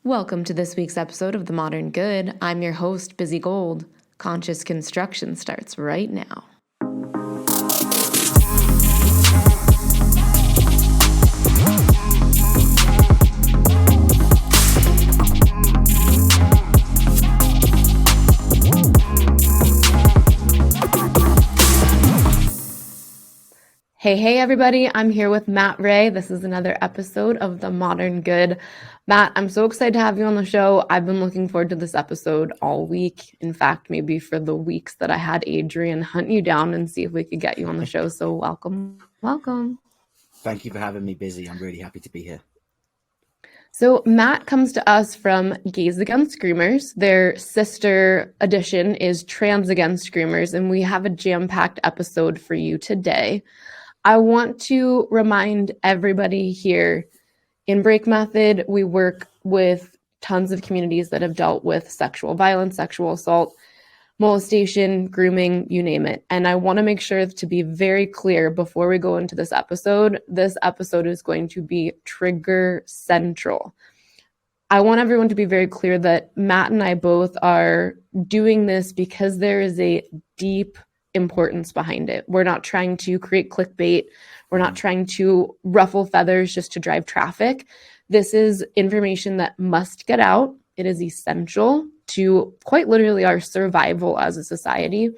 Welcome to this week's episode of The Modern Good. I'm your host, Busy Gold. Conscious Construction starts right now. Hey, everybody. I'm here with Matt Rey. This is another episode of The Modern Good. Matt, I'm so excited to have you on the show. I've been looking forward to this episode all week. In fact, maybe for the weeks that I had Adrian hunt you down and see if we could get you on the show. So welcome. Thank you for having me, Busy. I'm really happy to be here. So Matt comes to us from Gays Against Screamers. Their sister edition is Trans Against Screamers, and we have a jam-packed episode for you today. I want to remind everybody here, in Break Method, we work with tons of communities that have dealt with sexual violence, sexual assault, molestation, grooming, you name it. And I want to make sure to be very clear before we go into this episode is going to be trigger central. I want everyone to be very clear that Matt and I both are doing this because there is a deep importance behind it. We're not trying to create clickbait. We're not trying to ruffle feathers just to drive traffic. This is information that must get out. It is essential to quite literally our survival as a society.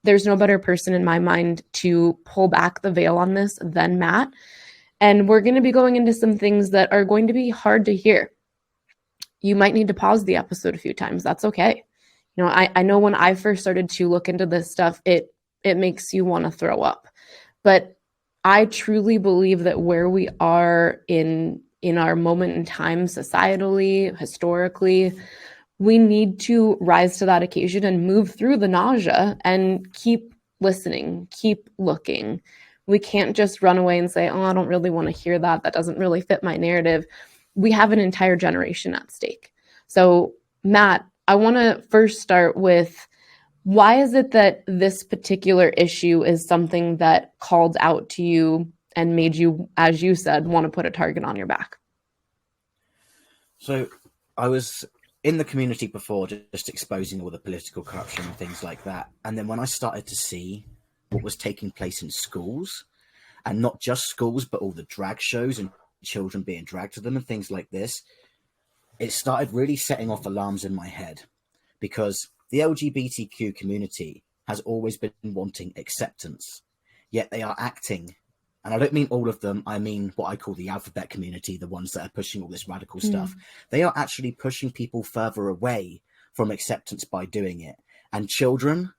There's no better person in my mind to pull back the veil on this than Matt. And we're going to be going into some things that are going to be hard to hear. You might need to pause the episode a few times. That's okay. You know, I know when I first started to look into this stuff, it makes you want to throw up. But I truly believe that where we are in our moment in time, societally, historically, we need to rise to that occasion and move through the nausea and keep listening, keep looking. We can't just run away and say, oh, I don't really want to hear that. That doesn't really fit my narrative. We have an entire generation at stake. So, Matt, I want to first start with, why is it that this particular issue is something that called out to you and made you, as you said, want to put a target on your back? So I was in the community before, just exposing all the political corruption and things like that. And then when I started to see what was taking place in schools, and not just schools, but all the drag shows and children being dragged to them and things like this, it started really setting off alarms in my head, because the LGBTQ community has always been wanting acceptance, yet they are acting, and I don't mean all of them, I mean what I call the alphabet community, the ones that are pushing all this radical stuff. They are actually pushing people further away from acceptance by doing it. And children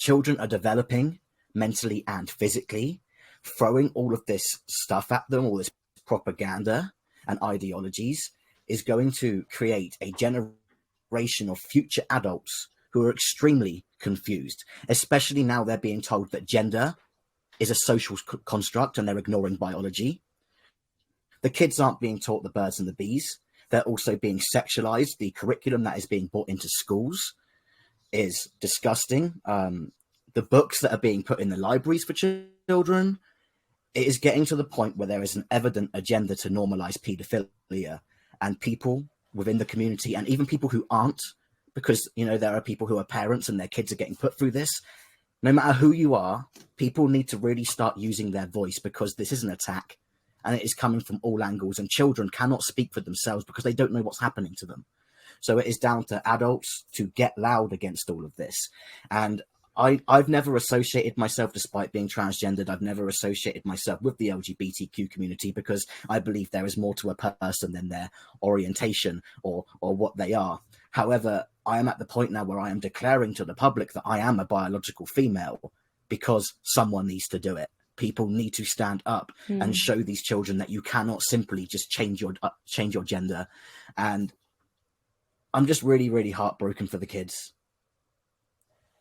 are developing mentally and physically, throwing all of this stuff at them, all this propaganda and ideologies, is going to create a generation of future adults who are extremely confused, especially now they're being told that gender is a social construct and they're ignoring biology. The kids aren't being taught the birds and the bees. They're also being sexualized. The curriculum that is being brought into schools is disgusting. The books that are being put in the libraries for children, it is getting to the point where there is an evident agenda to normalize pedophilia, and people within the community, and even people who aren't, because, you know, there are people who are parents and their kids are getting put through this. No matter who you are, people need to really start using their voice, because this is an attack and it is coming from all angles, and children cannot speak for themselves because they don't know what's happening to them. So it is down to adults to get loud against all of this. And I've never associated myself, despite being transgendered, I've never associated myself with the LGBTQ community, because I believe there is more to a person than their orientation or what they are. However, I am at the point now where I am declaring to the public that I am a biological female, because someone needs to do it. People need to stand up and show these children that you cannot simply just change your gender. And I'm just really, really heartbroken for the kids.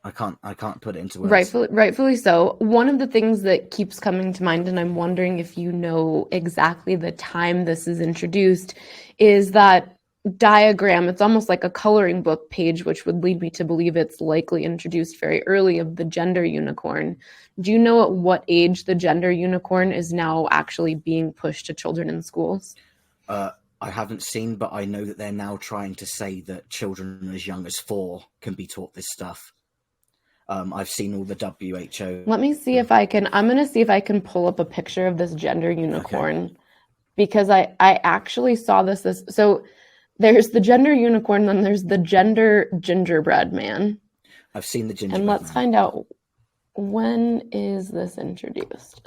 I can't put it into words. Rightfully so. One of the things that keeps coming to mind, and I'm wondering if you know exactly the time this is introduced, is that diagram. It's almost like a coloring book page, which would lead me to believe it's likely introduced very early, of the gender unicorn. Do you know at what age the gender unicorn is now actually being pushed to children in schools? I I haven't seen, but I know that they're now trying to say that children as young as 4 can be taught this stuff. I've seen all the WHO. Let me see if I can. I'm going to see if I can pull up a picture of this gender unicorn, because I actually saw this. So there's the gender unicorn, then there's the gender gingerbread man. I've seen the gingerbread And let's man. find out, when is this introduced?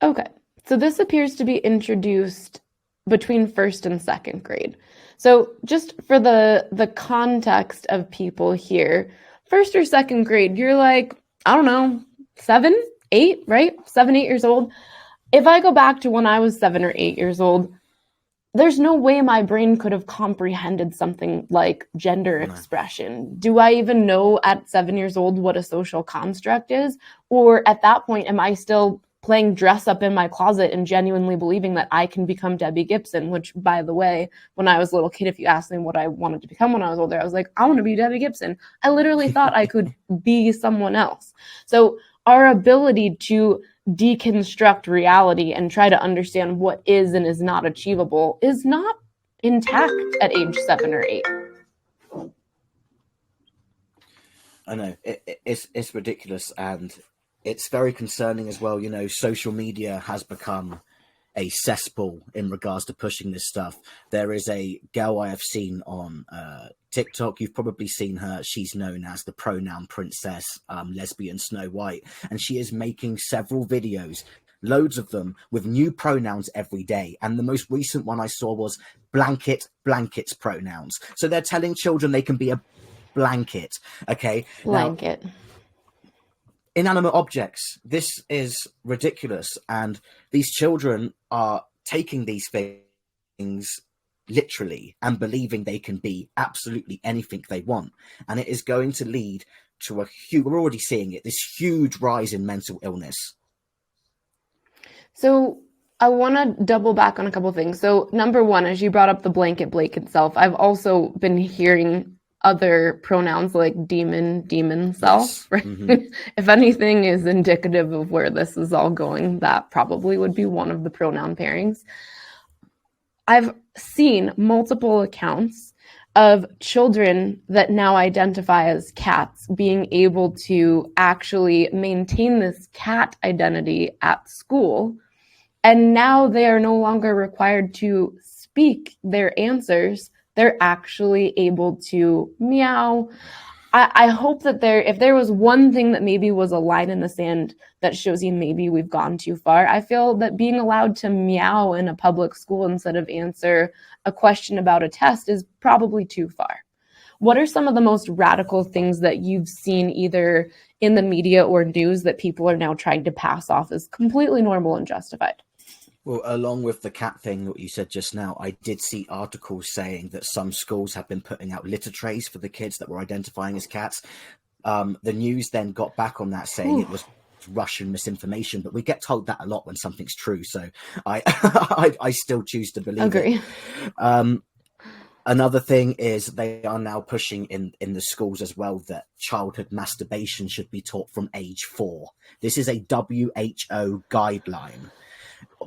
Okay, so this appears to be introduced between first and second grade. So just for the context of people here, first or second grade, you're like, I don't know, 7, 8, right? 7, 8 years old. If I go back to when I was 7 or 8 years old, there's no way my brain could have comprehended something like gender expression. Do I even know at 7 years old what a social construct is? Or at that point, am I still playing dress up in my closet and genuinely believing that I can become Debbie Gibson? Which, by the way, when I was a little kid, if you asked me what I wanted to become when I was older, I was like, I want to be Debbie Gibson. I literally thought I could be someone else. So our ability to deconstruct reality and try to understand what is and is not achievable is not intact at age 7 or 8. I know it's ridiculous, and it's very concerning as well. You know, social media has become a cesspool in regards to pushing this stuff. There is a girl I have seen on TikTok. You've probably seen her. She's known as the pronoun princess, lesbian Snow White, and she is making several videos, loads of them, with new pronouns every day. And the most recent one I saw was blankets pronouns. So they're telling children they can be a blanket. Okay, blanket. Now, inanimate objects. This is ridiculous, and these children are taking these things literally and believing they can be absolutely anything they want, and it is going to lead to a huge, we're already seeing it, this huge rise in mental illness. So I want to double back on a couple of things. So number one, as you brought up the blanket Blake itself, I've also been hearing other pronouns like demon self, Yes. right? Mm-hmm. If anything is indicative of where this is all going, that probably would be one of the pronoun pairings. I've seen multiple accounts of children that now identify as cats being able to actually maintain this cat identity at school. And now they are no longer required to speak their answers. They're actually able to meow. I hope that if there was one thing that maybe was a line in the sand that shows you maybe we've gone too far, I feel that being allowed to meow in a public school instead of answer a question about a test is probably too far. What are some of the most radical things that you've seen either in the media or news that people are now trying to pass off as completely normal and justified? Well, along with the cat thing that you said just now, I did see articles saying that some schools have been putting out litter trays for the kids that were identifying as cats. The news then got back on that, saying it was Russian misinformation, but we get told that a lot when something's true. So I I still choose to believe Agree. it. Another thing is they are now pushing in the schools as well that childhood masturbation should be taught from age 4. This is a WHO guideline.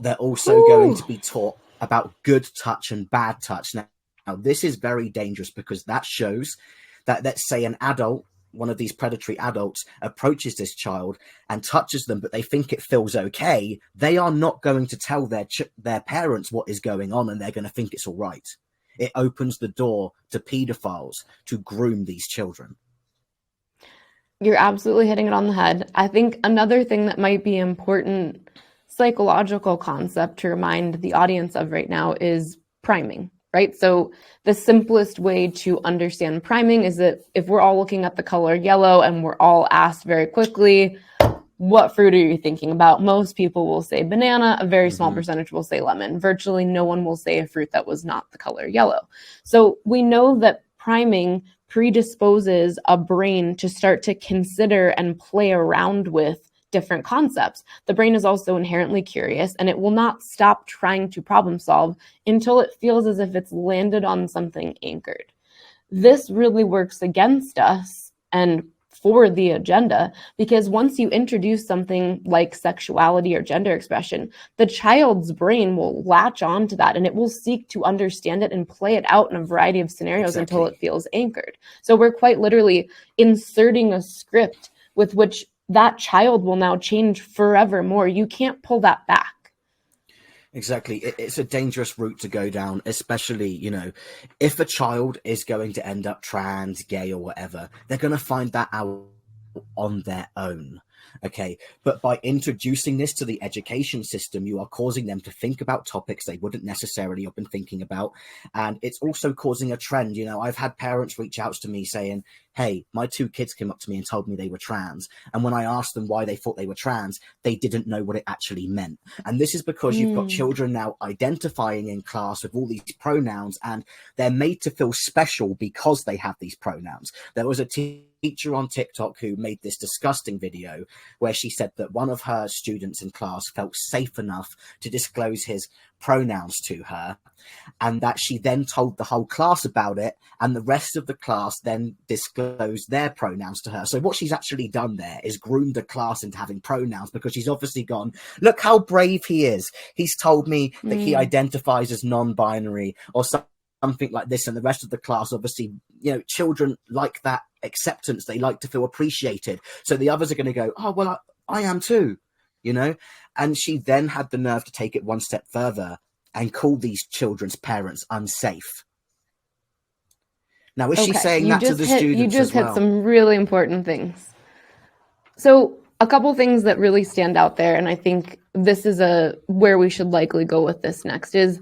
They're also going to be taught about good touch and bad touch. Now, this is very dangerous because that shows that, let's say, an adult, one of these predatory adults, approaches this child and touches them, but they think it feels okay. They are not going to tell their parents what is going on, and they're going to think it's all right. It opens the door to pedophiles to groom these children. You're absolutely hitting it on the head. I think another thing that might be important psychological concept to remind the audience of right now is priming, right? So the simplest way to understand priming is that if we're all looking at the color yellow and we're all asked very quickly, what fruit are you thinking about? Most people will say banana. A very small percentage will say lemon. Virtually no one will say a fruit that was not the color yellow. So we know that priming predisposes a brain to start to consider and play around with different concepts. The brain is also inherently curious, and it will not stop trying to problem solve until it feels as if it's landed on something anchored. This really works against us and for the agenda, because once you introduce something like sexuality or gender expression, the child's brain will latch on to that and it will seek to understand it and play it out in a variety of scenarios until it feels anchored. So we're quite literally inserting a script with which that child will now change forevermore. You can't pull that back. Exactly. It's a dangerous route to go down, especially, if a child is going to end up trans, gay, or whatever, they're going to find that out on their own. Okay, but by introducing this to the education system, you are causing them to think about topics they wouldn't necessarily have been thinking about. And it's also causing a trend. I've had parents reach out to me saying, hey, my 2 kids came up to me and told me they were trans. And when I asked them why they thought they were trans, they didn't know what it actually meant. And this is because you've got children now identifying in class with all these pronouns, and they're made to feel special because they have these pronouns. There was a teacher on TikTok who made this disgusting video where she said that one of her students in class felt safe enough to disclose his pronouns to her, and that she then told the whole class about it, and the rest of the class then disclosed their pronouns to her. So what she's actually done there is groomed the class into having pronouns, because she's obviously gone, look how brave he is. He's told me that he identifies as non-binary or something like this, and the rest of the class, obviously, children like that acceptance. They like to feel appreciated. So the others are going to go, oh, well, I am too, And she then had the nerve to take it one step further and call these children's parents unsafe. Now, is she saying that to the students? You just hit some really important things. So a couple things that really stand out there, and I think this is where we should likely go with this next, is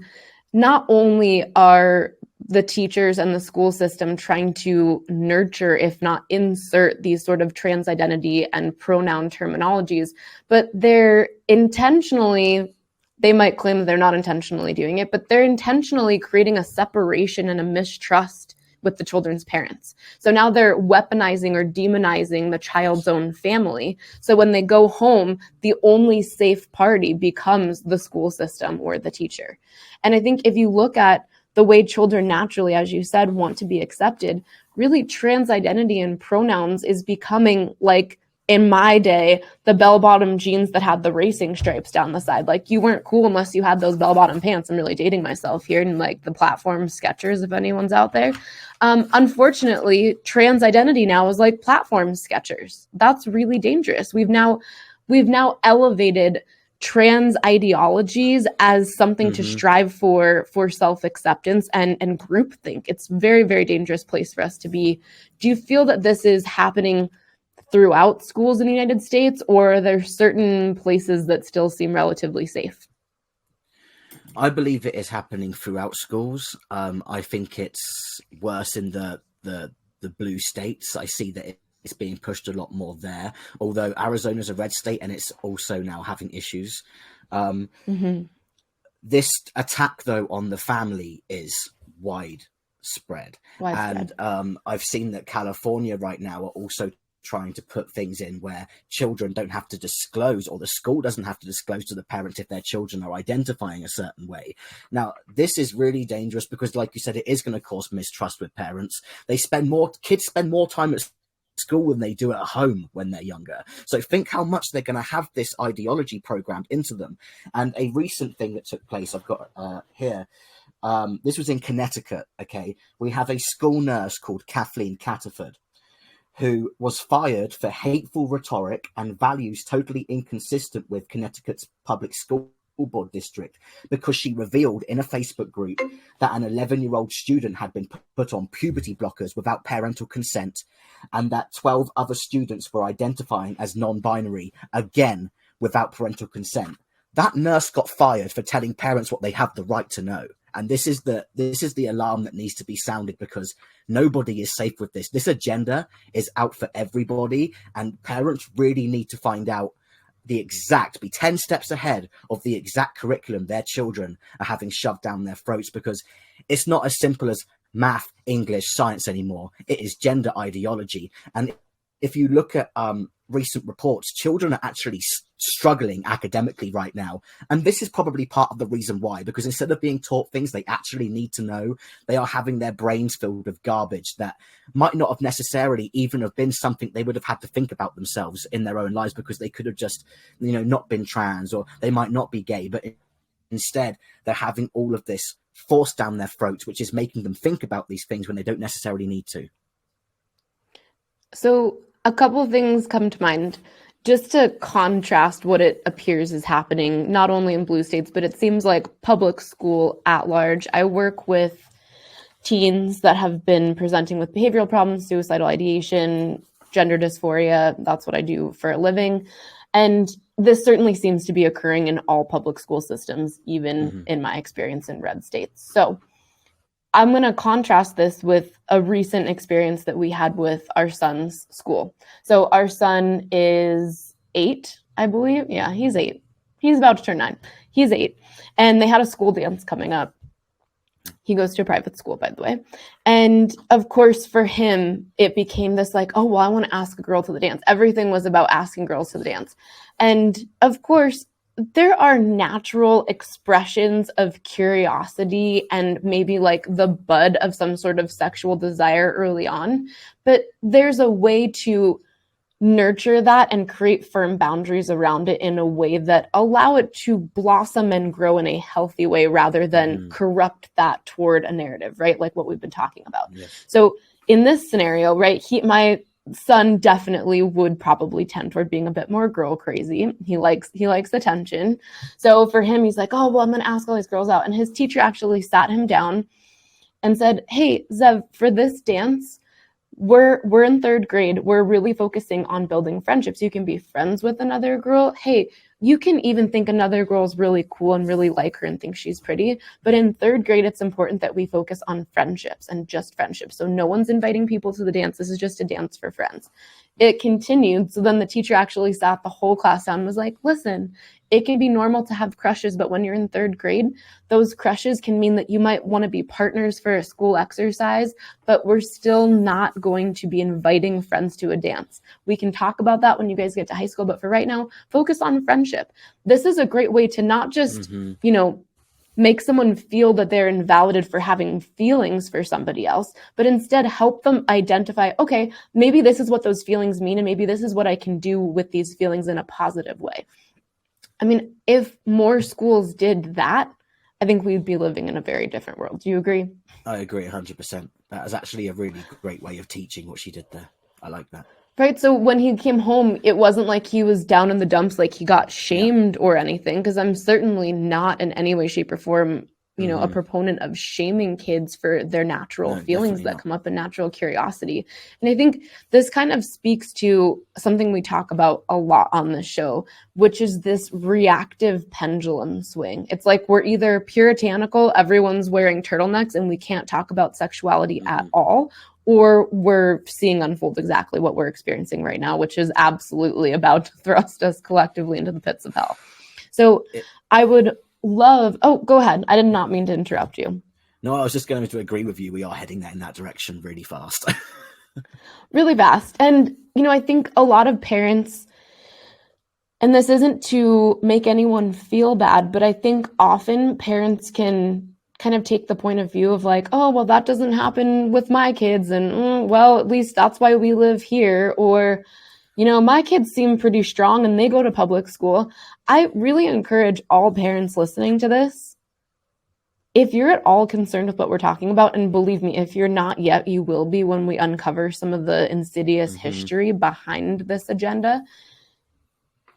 not only are the teachers and the school system trying to nurture, if not insert, these sort of trans identity and pronoun terminologies, but they're intentionally, they might claim that they're not intentionally doing it, but they're intentionally creating a separation and a mistrust with the children's parents. So now they're weaponizing or demonizing the child's own family. So when they go home, the only safe party becomes the school system or the teacher. And I think if you look at the way children naturally, as you said, want to be accepted, really trans identity and pronouns is becoming, like in my day, the bell-bottom jeans that had the racing stripes down the side. Like, you weren't cool unless you had those bell-bottom pants. I'm really dating myself here, and like the platform Skechers, if anyone's out there. Unfortunately, trans identity now is like platform Skechers. That's really dangerous. We've now elevated trans ideologies as something to strive for self-acceptance and groupthink. It's a very, very dangerous place for us to be. Do you feel that this is happening throughout schools in the United States, or are there certain places that still seem relatively safe? I believe it is happening throughout schools. I think it's worse in the blue states. I see that it's being pushed a lot more there, although Arizona's a red state and it's also now having issues. This attack, though, on the family is widespread. And I've seen that California right now are also trying to put things in where children don't have to disclose, or the school doesn't have to disclose to the parents if their children are identifying a certain way. Now, this is really dangerous because, like you said, it is going to cause mistrust with parents. Kids spend more time at school than they do at home when they're younger. So think how much they're going to have this ideology programmed into them. And a recent thing that took place, I've got here, this was in Connecticut. Okay, we have a school nurse called Kathleen Cataford, who was fired for hateful rhetoric and values totally inconsistent with Connecticut's public school board district, because she revealed in a Facebook group that an 11-year-old student had been put on puberty blockers without parental consent, and that 12 other students were identifying as non-binary, again, without parental consent. That nurse got fired for telling parents what they have the right to know. And this is the alarm that needs to be sounded, because nobody is safe with this. This agenda is out for everybody, and parents really need to find out be 10 steps ahead of the exact curriculum their children are having shoved down their throats, because it's not as simple as math, English, science anymore. It is gender ideology. And if you look at recent reports, children are actually struggling academically right now. And this is probably part of the reason why, because instead of being taught things they actually need to know, they are having their brains filled with garbage that might not have necessarily even have been something they would have had to think about themselves in their own lives, because they could have just, not been trans, or they might not be gay, but instead they're having all of this forced down their throats, which is making them think about these things when they don't necessarily need to. So a couple of things come to mind. Just to contrast what it appears is happening, not only in blue states, but it seems like public school at large. I work with teens that have been presenting with behavioral problems, suicidal ideation, gender dysphoria. That's what I do for a living. And this certainly seems to be occurring in all public school systems, even in my experience in red states. So I'm going to contrast this with a recent experience that we had with our son's school. So our son is 8, I believe. Yeah, he's 8. He's about to turn 9. He's 8. And they had a school dance coming up. He goes to a private school, by the way. And of course, for him, it became this like, oh, well, I want to ask a girl to the dance. Everything was about asking girls to the dance. And of course, there are natural expressions of curiosity and maybe like the bud of some sort of sexual desire early on, but there's a way to nurture that and create firm boundaries around it in a way that allow it to blossom and grow in a healthy way rather than corrupt that toward a narrative, right? Like what we've been talking about. Yes. So in this scenario, right, my son definitely would probably tend toward being a bit more girl crazy. He likes attention. So for him, he's like, oh, well, I'm going to ask all these girls out. And his teacher actually sat him down and said, hey, Zev, for this dance, we're in 3rd grade. We're really focusing on building friendships. You can be friends with another girl. Hey, you can even think another girl's really cool and really like her and think she's pretty. But in 3rd grade, it's important that we focus on friendships and just friendships. So no one's inviting people to the dance. This is just a dance for friends. It continued. So then the teacher actually sat the whole class down and was like, listen, it can be normal to have crushes, but when you're in 3rd grade, those crushes can mean that you might want to be partners for a school exercise, but we're still not going to be inviting friends to a dance. We can talk about that when you guys get to high school, but for right now, focus on friendship. This is a great way to not just, make someone feel that they're invalidated for having feelings for somebody else, but instead help them identify, okay, maybe this is what those feelings mean, and maybe this is what I can do with these feelings in a positive way. I mean, if more schools did that, I think we'd be living in a very different world. Do you agree? I agree 100%. That is actually a really great way of teaching what she did there. I like that. Right. So when he came home, it wasn't like he was down in the dumps, like he got shamed or anything, because I'm certainly not in any way, shape, or form, a proponent of shaming kids for their natural feelings that come up and natural curiosity. And I think this kind of speaks to something we talk about a lot on this show, which is this reactive pendulum swing. It's like we're either puritanical, everyone's wearing turtlenecks and we can't talk about sexuality at all, or we're seeing unfold exactly what we're experiencing right now, which is absolutely about to thrust us collectively into the pits of hell. So I would love, go ahead. I did not mean to interrupt you. No, I was just going to agree with you. We are heading in that direction really fast. Really fast. And, I think a lot of parents, and this isn't to make anyone feel bad, but I think often parents can kind of take the point of view of like, oh, well, that doesn't happen with my kids. And well, at least that's why we live here. Or, my kids seem pretty strong and they go to public school. I really encourage all parents listening to this, if you're at all concerned with what we're talking about, and believe me, if you're not yet, you will be when we uncover some of the insidious history behind this agenda.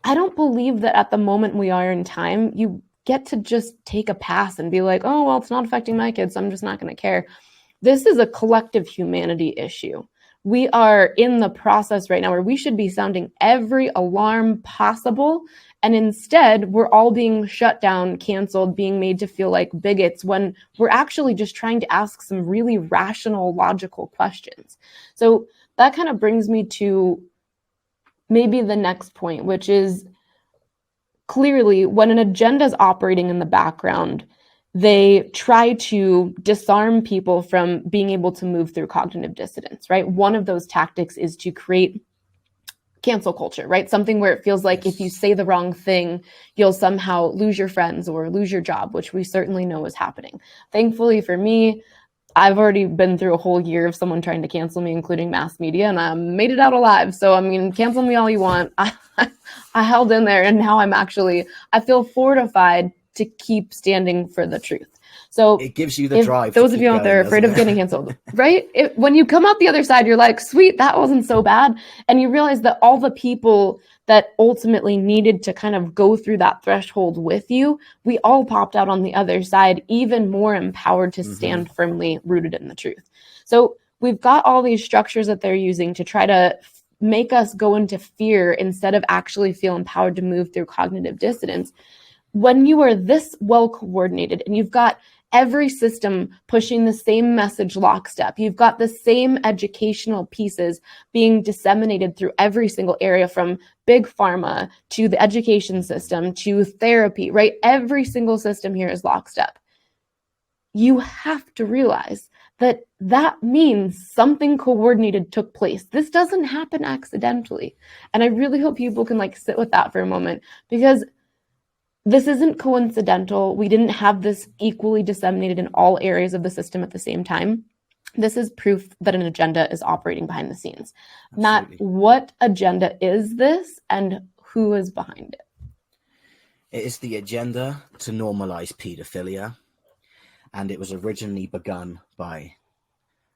I don't believe that at the moment we are in time, you get to just take a pass and be like, oh, well, it's not affecting my kids, so I'm just not going to care. This is a collective humanity issue. We are in the process right now where we should be sounding every alarm possible. And instead, we're all being shut down, canceled, being made to feel like bigots when we're actually just trying to ask some really rational, logical questions. So that kind of brings me to maybe the next point, which is clearly when an agenda is operating in the background, they try to disarm people from being able to move through cognitive dissonance, right? One of those tactics is to create cancel culture, right? Something where it feels like if you say the wrong thing, you'll somehow lose your friends or lose your job, which we certainly know is happening. Thankfully for me, I've already been through a whole year of someone trying to cancel me, including mass media, and I made it out alive. So, I mean, cancel me all you want. I held in there, and now I feel fortified to keep standing for the truth. So it gives you the if drive. those of you out there are afraid of getting canceled, right? When you come out the other side, you're like, sweet, that wasn't so bad. And you realize that all the people that ultimately needed to kind of go through that threshold with you, we all popped out on the other side, even more empowered to stand firmly rooted in the truth. So we've got all these structures that they're using to try to make us go into fear instead of actually feel empowered to move through cognitive dissonance. When you are this well coordinated and you've got every system pushing the same message lockstep, you've got the same educational pieces being disseminated through every single area, from big pharma to the education system to therapy, right? Every single system here is lockstep. You have to realize that that means something coordinated took place. This doesn't happen accidentally. And I really hope people can sit with that for a moment, because this isn't coincidental. We didn't have this equally disseminated in all areas of the system at the same time. This is proof that an agenda is operating behind the scenes. Absolutely. Matt, what agenda is this and who is behind it? It is the agenda to normalize pedophilia, and it was originally begun by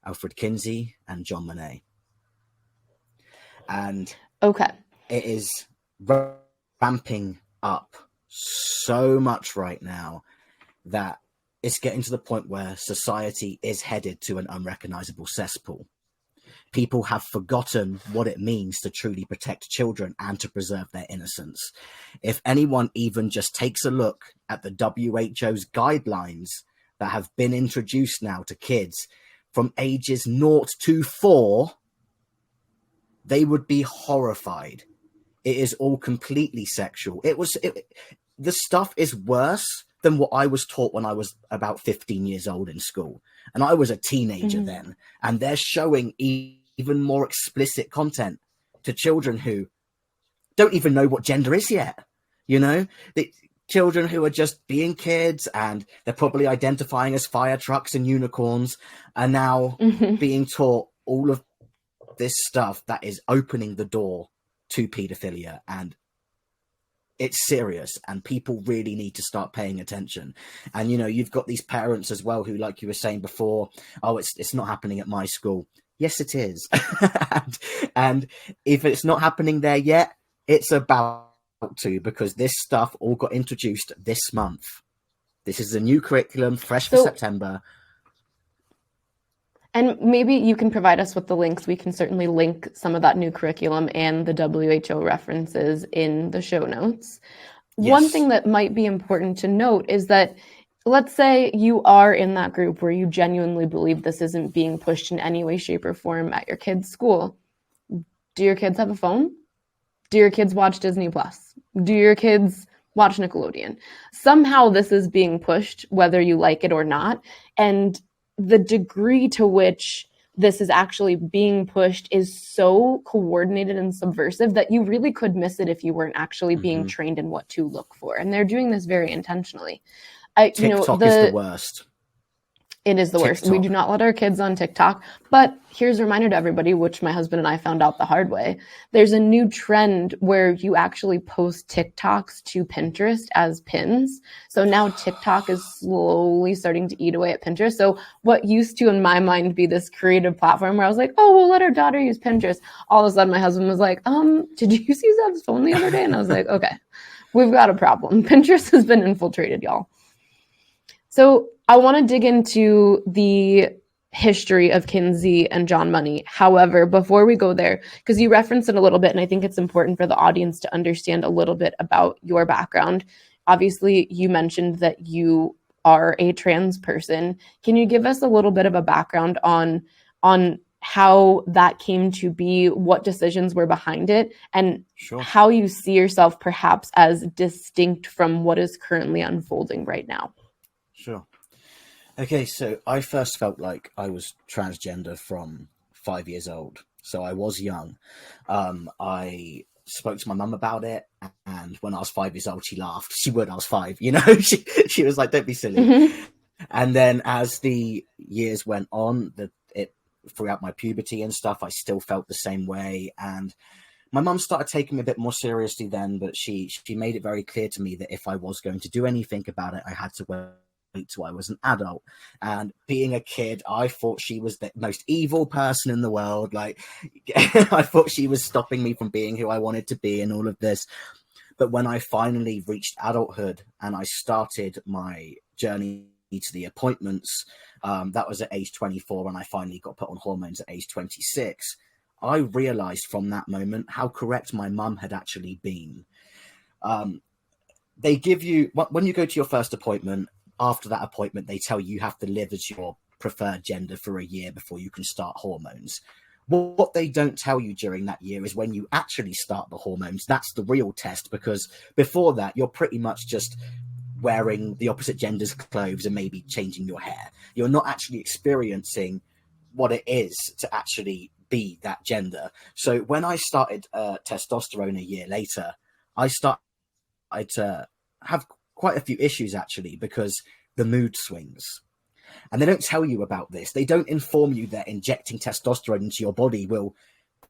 Alfred Kinsey and John Monnet. And it is ramping up so much right now that it's getting to the point where society is headed to an unrecognizable cesspool. People have forgotten what it means to truly protect children and to preserve their innocence. If anyone even just takes a look at the WHO's guidelines that have been introduced now to kids from ages 0 to 4, they would be horrified. It is all completely sexual. The stuff is worse than what I was taught when I was about 15 years old in school. And I was a teenager then. And they're showing even more explicit content to children who don't even know what gender is yet. You know, the children who are just being kids, and they're probably identifying as fire trucks and unicorns, are now being taught all of this stuff that is opening the door to pedophilia. And it's serious, and people really need to start paying attention. And, you know, you've got these parents as well who, like you were saying before, oh, it's not happening at my school. Yes, it is. and if it's not happening there yet, it's about to, because this stuff all got introduced this month. This is the new curriculum, fresh for September. And maybe you can provide us with the links. We can certainly link some of that new curriculum and the WHO references in the show notes. Yes. One thing that might be important to note is that, let's say you are in that group where you genuinely believe this isn't being pushed in any way, shape, or form at your kids' school. Do your kids have a phone? Do your kids watch Disney Plus? Do your kids watch Nickelodeon? Somehow this is being pushed, whether you like it or not. And the degree to which this is actually being pushed is so coordinated and subversive that you really could miss it if you weren't actually being trained in what to look for. And they're doing this very intentionally. TikTok is the worst. It is the worst. We do not let our kids on TikTok. But here's a reminder to everybody, which my husband and I found out the hard way. There's a new trend where you actually post TikToks to Pinterest as pins. So now TikTok is slowly starting to eat away at Pinterest. So what used to, in my mind, be this creative platform where I was like, oh, we'll let our daughter use Pinterest. All of a sudden, my husband was like, did you see Zeb's phone the other day? And I was like, okay, we've got a problem. Pinterest has been infiltrated, y'all. So I want to dig into the history of Kinsey and John Money. However, before we go there, because you referenced it a little bit, and I think it's important for the audience to understand a little bit about your background. Obviously, you mentioned that you are a trans person. Can you give us a little bit of a background on how that came to be, what decisions were behind it, and how you see yourself perhaps as distinct from what is currently unfolding right now? Sure. Okay, so I first felt like I was transgender from 5 years old. so I was young. I spoke to my mum about it, and when I was 5 years old, she laughed. She would. I was 5, you know. she was like, "Don't be silly." Mm-hmm. And then as the years went on, throughout my puberty and stuff, I still felt the same way. And my mum started taking me a bit more seriously then, but she made it very clear to me that if I was going to do anything about it, I had to wait till I was an adult. And being a kid, I thought she was the most evil person in the world. Like, I thought she was stopping me from being who I wanted to be and all of this. But when I finally reached adulthood and I started my journey to the appointments, that was at age 24, and I finally got put on hormones at age 26. I realized from that moment how correct my mum had actually been. They give you, when you go to your first appointment, after that appointment, they tell you have to live as your preferred gender for a year before you can start hormones. What they don't tell you during that year is when you actually start the hormones. That's the real test, because before that, you're pretty much just wearing the opposite gender's clothes and maybe changing your hair. You're not actually experiencing what it is to actually be that gender. So when I started testosterone a year later, I started to have quite a few issues, actually, because the mood swings. And they don't tell you about this. They don't inform you that injecting testosterone into your body will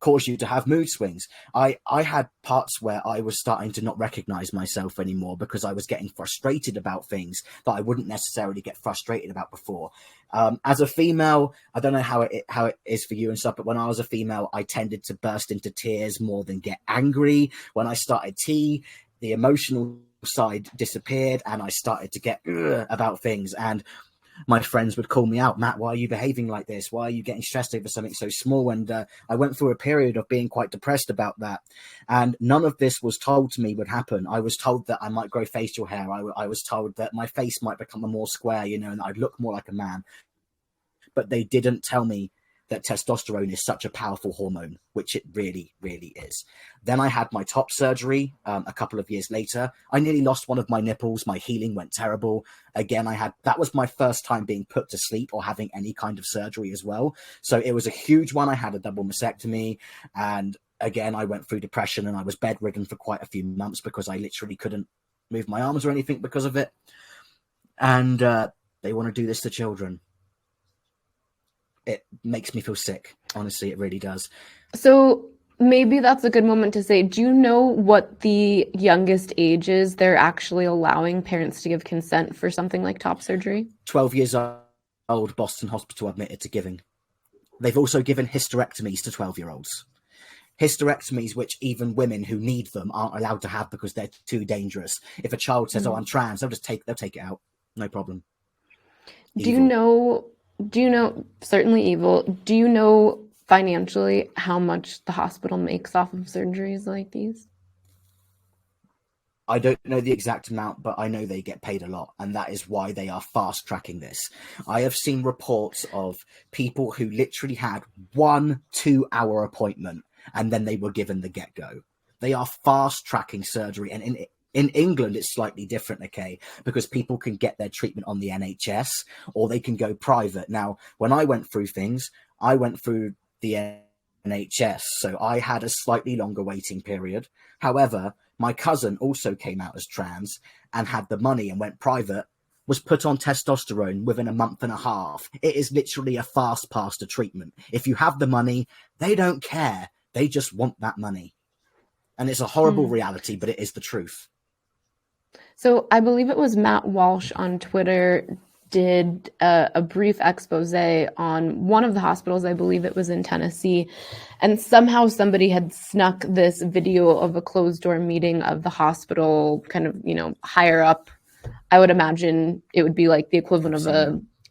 cause you to have mood swings. I had parts where I was starting to not recognize myself anymore because I was getting frustrated about things that I wouldn't necessarily get frustrated about before. As a female, I don't know how it is for you and stuff, but when I was a female, I tended to burst into tears more than get angry. When I started T, the emotional side disappeared and I started to get about things. And my friends would call me out, "Matt, why are you behaving like this? Why are you getting stressed over something so small?" And I went through a period of being quite depressed about that. And none of this was told to me would happen. I was told that I might grow facial hair. I was told that my face might become more square, you know, and I'd look more like a man. But they didn't tell me that testosterone is such a powerful hormone, which it really, really is. Then I had my top surgery a couple of years later. I nearly lost one of my nipples. My healing went terrible. Again, that was my first time being put to sleep or having any kind of surgery as well. So it was a huge one. I had a double mastectomy, and again, I went through depression and I was bedridden for quite a few months because I literally couldn't move my arms or anything because of it. And they want to do this to children. It makes me feel sick. Honestly, it really does. So maybe that's a good moment to say, do you know what the youngest age is they're actually allowing parents to give consent for something like top surgery? 12 years old, Boston Hospital admitted to giving. They've also given hysterectomies to 12-year-olds. Hysterectomies, which even women who need them aren't allowed to have because they're too dangerous. If a child says, "Oh, I'm trans," they'll take it out. No problem. Do you know, certainly evil, do you know financially how much the hospital makes off of surgeries like these? I don't know the exact amount, but I know they get paid a lot, and that is why they are fast tracking this. I have seen reports of people who literally had 1-2 hour appointment and then they were given the get-go. They are fast tracking surgery, and in England, it's slightly different, okay, because people can get their treatment on the NHS or they can go private. Now, when I went through things, I went through the NHS, so I had a slightly longer waiting period. However, my cousin also came out as trans and had the money and went private, was put on testosterone within a month and a half. It is literally a fast pass to treatment. If you have the money, they don't care. They just want that money. And it's a horrible reality, but it is the truth. So I believe it was Matt Walsh on Twitter did a brief expose on one of the hospitals. I believe it was in Tennessee. And somehow somebody had snuck this video of a closed door meeting of the hospital kind of, higher up. I would imagine it would be like the equivalent of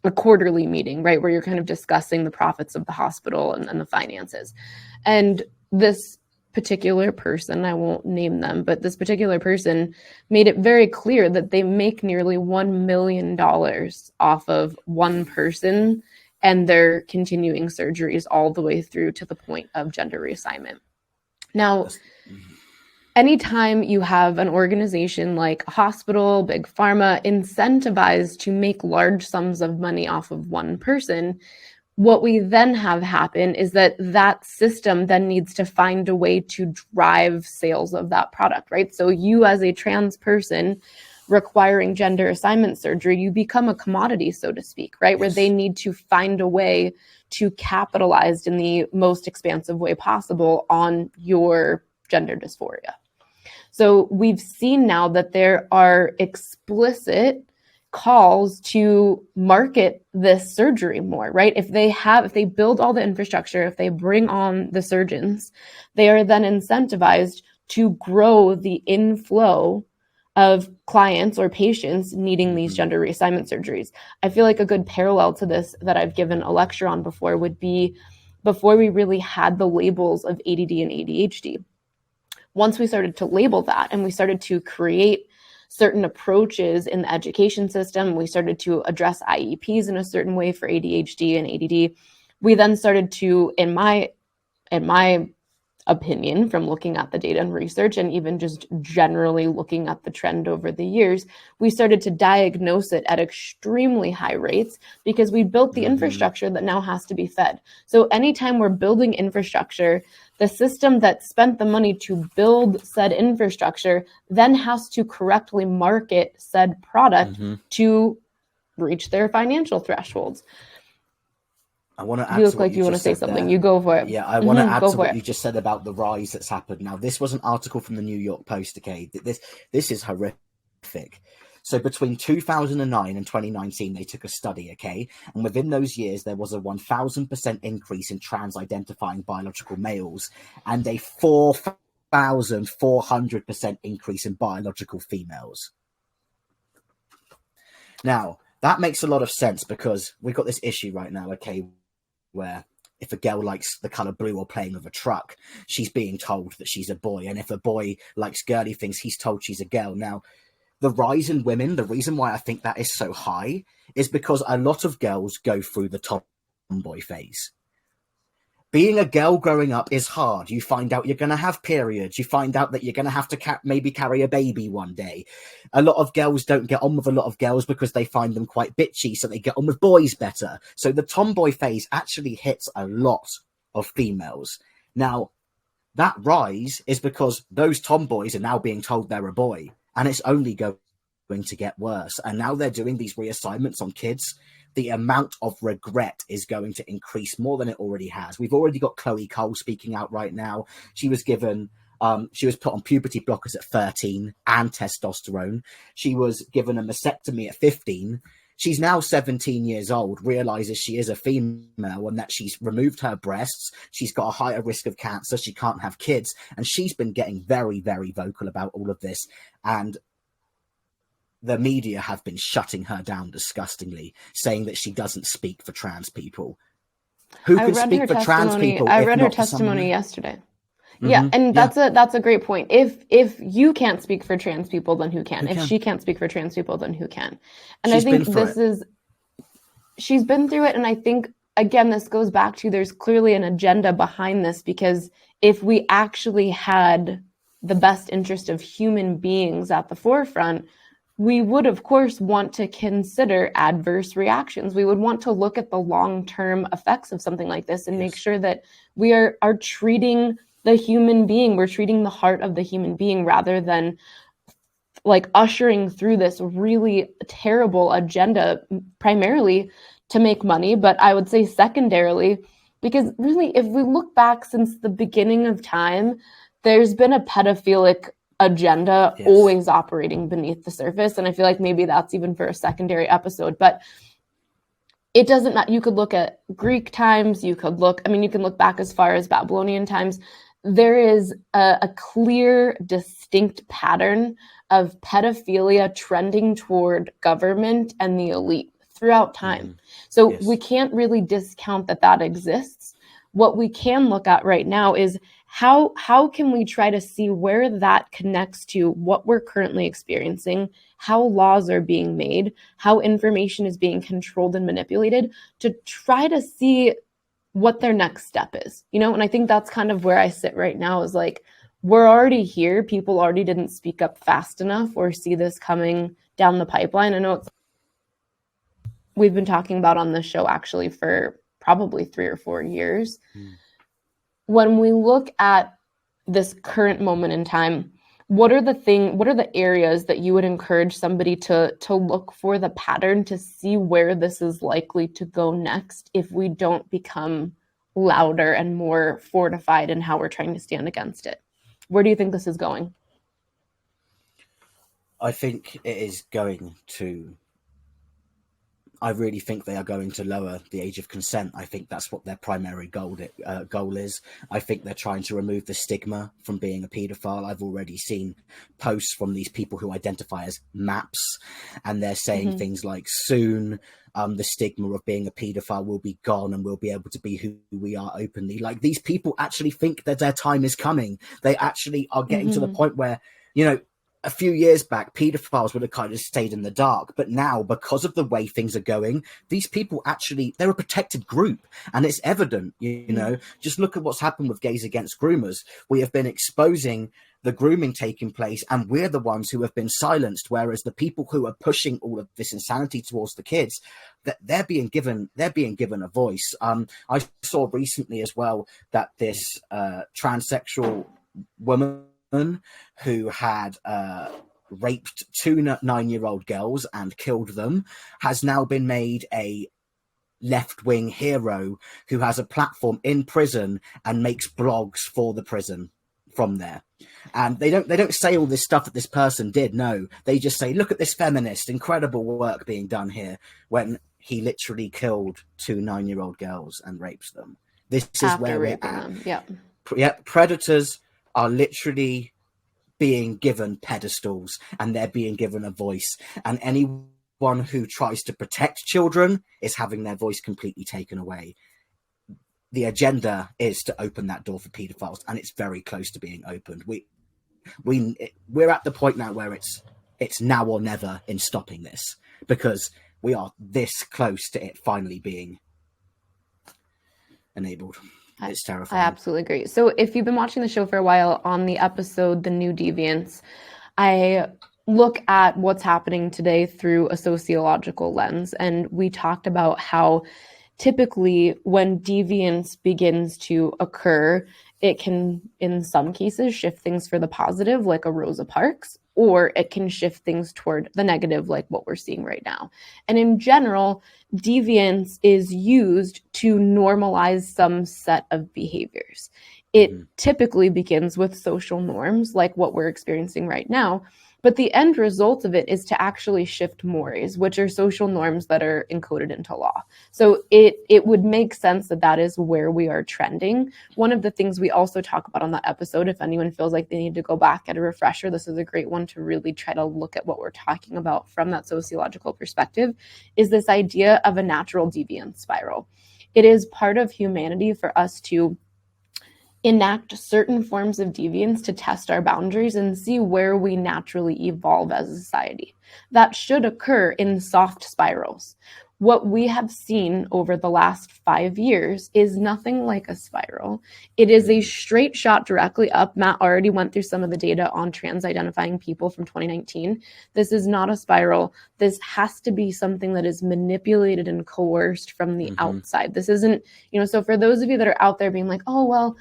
a quarterly meeting, right? Where you're kind of discussing the profits of the hospital and the finances. And this particular person, I won't name them, but this particular person made it very clear that they make nearly $1 million off of one person and they're continuing surgeries all the way through to the point of gender reassignment. Now, anytime you have an organization like a hospital, big pharma, incentivized to make large sums of money off of one person, what we then have happen is that that system then needs to find a way to drive sales of that product, right? So you as a trans person requiring gender assignment surgery, you become a commodity, so to speak, right? Yes. Where they need to find a way to capitalize in the most expansive way possible on your gender dysphoria. So we've seen now that there are explicit calls to market this surgery more, right? If they build all the infrastructure, if they bring on the surgeons, they are then incentivized to grow the inflow of clients or patients needing these gender reassignment surgeries. I feel like a good parallel to this that I've given a lecture on before would be before we really had the labels of ADD and ADHD. Once we started to label that and we started to create certain approaches in the education system, we started to address IEPs in a certain way for ADHD and ADD. We then started to, in my opinion, from looking at the data and research and even just generally looking at the trend over the years, we started to diagnose it at extremely high rates because we built the infrastructure that now has to be fed. So anytime we're building infrastructure, the system that spent the money to build said infrastructure then has to correctly market said product to reach their financial thresholds. I want to add you look like you want to say something. There. You go for it. Yeah, I want to add to what you just said about the rise that's happened. Now, this was an article from the New York Post, okay? This is horrific. So between 2009 and 2019, they took a study, okay? And within those years, there was a 1,000% increase in trans-identifying biological males and a 4,400% increase in biological females. Now, that makes a lot of sense because we've got this issue right now, okay, where if a girl likes the color blue or playing with a truck, she's being told that she's a boy. And if a boy likes girly things, he's told she's a girl. Now, the rise in women, the reason why I think that is so high is because a lot of girls go through the tomboy phase. Being a girl growing up is hard. You find out you're going to have periods. You find out that you're going to have to maybe carry a baby one day. A lot of girls don't get on with a lot of girls because they find them quite bitchy, so they get on with boys better. So the tomboy phase actually hits a lot of females. Now, that rise is because those tomboys are now being told they're a boy, and it's only going to get worse. And now they're doing these reassignments on kids. The amount of regret is going to increase more than it already has. We've already got Chloe Cole speaking out right now. She was given, she was put on puberty blockers at 13 and testosterone. She was given a mastectomy at 15. She's now 17 years old, realizes she is a female and that she's removed her breasts. She's got a higher risk of cancer. She can't have kids. And she's been getting very, very vocal about all of this. And the media have been shutting her down disgustingly, saying that she doesn't speak for trans people. Who can speak for trans people? I read her testimony yesterday. Yeah, and that's a great point. If you can't speak for trans people, then who can? If she can't speak for trans people, then who can? And I think she's been through it, and I think again this goes back to there's clearly an agenda behind this, because if we actually had the best interest of human beings at the forefront, we would, of course, want to consider adverse reactions. We would want to look at the long-term effects of something like this and make sure that we are treating the human being, we're treating the heart of the human being rather than like ushering through this really terrible agenda, primarily to make money, but I would say secondarily, because really, if we look back since the beginning of time, there's been a pedophilic agenda always operating beneath the surface. And I feel like maybe that's even for a secondary episode, but it doesn't matter. You could look at Greek times, you can look back as far as Babylonian times. There is a clear, distinct pattern of pedophilia trending toward government and the elite throughout time. So we can't really discount that exists. What we can look at right now is how can we try to see where that connects to what we're currently experiencing, how laws are being made, how information is being controlled and manipulated, to try to see what their next step is, And I think that's kind of where I sit right now, is like, we're already here. People already didn't speak up fast enough or see this coming down the pipeline. I know we've been talking about on this show actually for probably 3 or 4 years. Mm. When we look at this current moment in time, what are the areas that you would encourage somebody to look for the pattern to see where this is likely to go next if we don't become louder and more fortified in how we're trying to stand against it? Where do you think this is going? I think it is going to. I really think they are going to lower the age of consent. I think that's what their primary goal is. I think they're trying to remove the stigma from being a paedophile. I've already seen posts from these people who identify as MAPs, and they're saying things like, soon the stigma of being a paedophile will be gone and we'll be able to be who we are openly. Like, these people actually think that their time is coming. They actually are getting to the point where, you know, a few years back, paedophiles would have kind of stayed in the dark. But now, because of the way things are going, these people actually, they're a protected group. And it's evident, you know, just look at what's happened with Gays Against Groomers. We have been exposing the grooming taking place, and we're the ones who have been silenced. Whereas the people who are pushing all of this insanity towards the kids, that they're being given a voice. I saw recently as well that this transsexual woman who had raped 2 9-year-old girls and killed them has now been made a left-wing hero who has a platform in prison and makes blogs for the prison from there. And they don't say all this stuff that this person did. No, they just say, look at this feminist, incredible work being done here, when he literally killed 2 9-year-old girls and rapes them. This is After where we're raping at. them. Yeah. Yep, predators are literally being given pedestals, and they're being given a voice. And anyone who tries to protect children is having their voice completely taken away. The agenda is to open that door for pedophiles, and it's very close to being opened. We're at the point now where it's now or never in stopping this, because we are this close to it finally being enabled. It's terrifying. I absolutely agree. So if you've been watching the show for a while, on the episode The New Deviants, I look at what's happening today through a sociological lens. And we talked about how typically when deviance begins to occur, it can, in some cases, shift things for the positive, like a Rosa Parks, or it can shift things toward the negative, like what we're seeing right now. And in general, deviance is used to normalize some set of behaviors. It typically begins with social norms, like what we're experiencing right now. But the end result of it is to actually shift mores, which are social norms that are encoded into law. So it would make sense that that is where we are trending. One of the things we also talk about on that episode, if anyone feels like they need to go back at a refresher, this is a great one to really try to look at what we're talking about from that sociological perspective, is this idea of a natural deviance spiral. It is part of humanity for us to enact certain forms of deviance to test our boundaries and see where we naturally evolve as a society. That should occur in soft spirals. What we have seen over the last 5 years is nothing like a spiral. It is a straight shot directly up. Matt already went through some of the data on trans identifying people from 2019. This is not a spiral. This has to be something that is manipulated and coerced from the outside. This isn't, so for those of you that are out there being like, oh, well,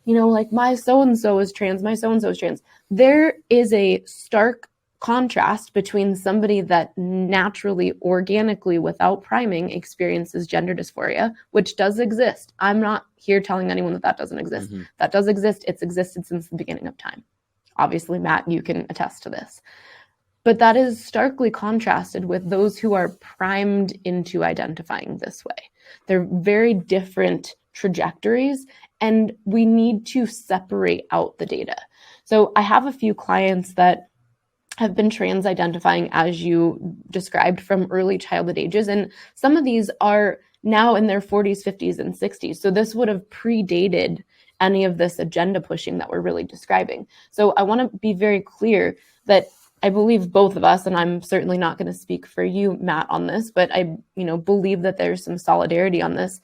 like my so-and-so is trans, my so-and-so is trans. There is a stark contrast between somebody that naturally, organically, without priming, experiences gender dysphoria, which does exist. I'm not here telling anyone that doesn't exist. That does exist. It's existed since the beginning of time. Obviously, Matt, you can attest to this. But that is starkly contrasted with those who are primed into identifying this way. They're very different trajectories, and we need to separate out the data. So I have a few clients that have been trans identifying as you described from early childhood ages, and some of these are now in their 40s, 50s, and 60s. So this would have predated any of this agenda pushing that we're really describing. So I want to be very clear that I believe both of us, and I'm certainly not going to speak for you, Matt, on this, but I believe that there's some solidarity on this.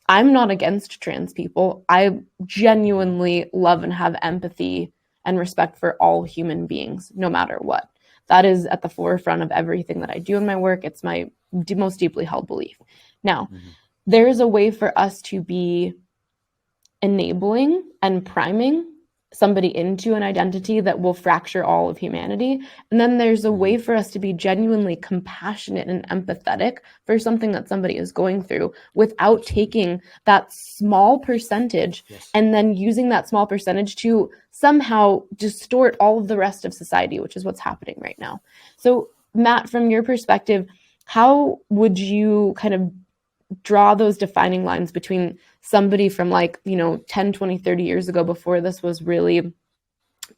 I'm not against trans people. I genuinely love and have empathy and respect for all human beings, no matter what. That is at the forefront of everything that I do in my work. It's my most deeply held belief. Now, there is a way for us to be enabling and priming somebody into an identity that will fracture all of humanity. And then there's a way for us to be genuinely compassionate and empathetic for something that somebody is going through without taking that small percentage and then using that small percentage to somehow distort all of the rest of society, which is what's happening right now. So, Matt, from your perspective, how would you kind of draw those defining lines between somebody from 10, 20, 30 years ago before this was really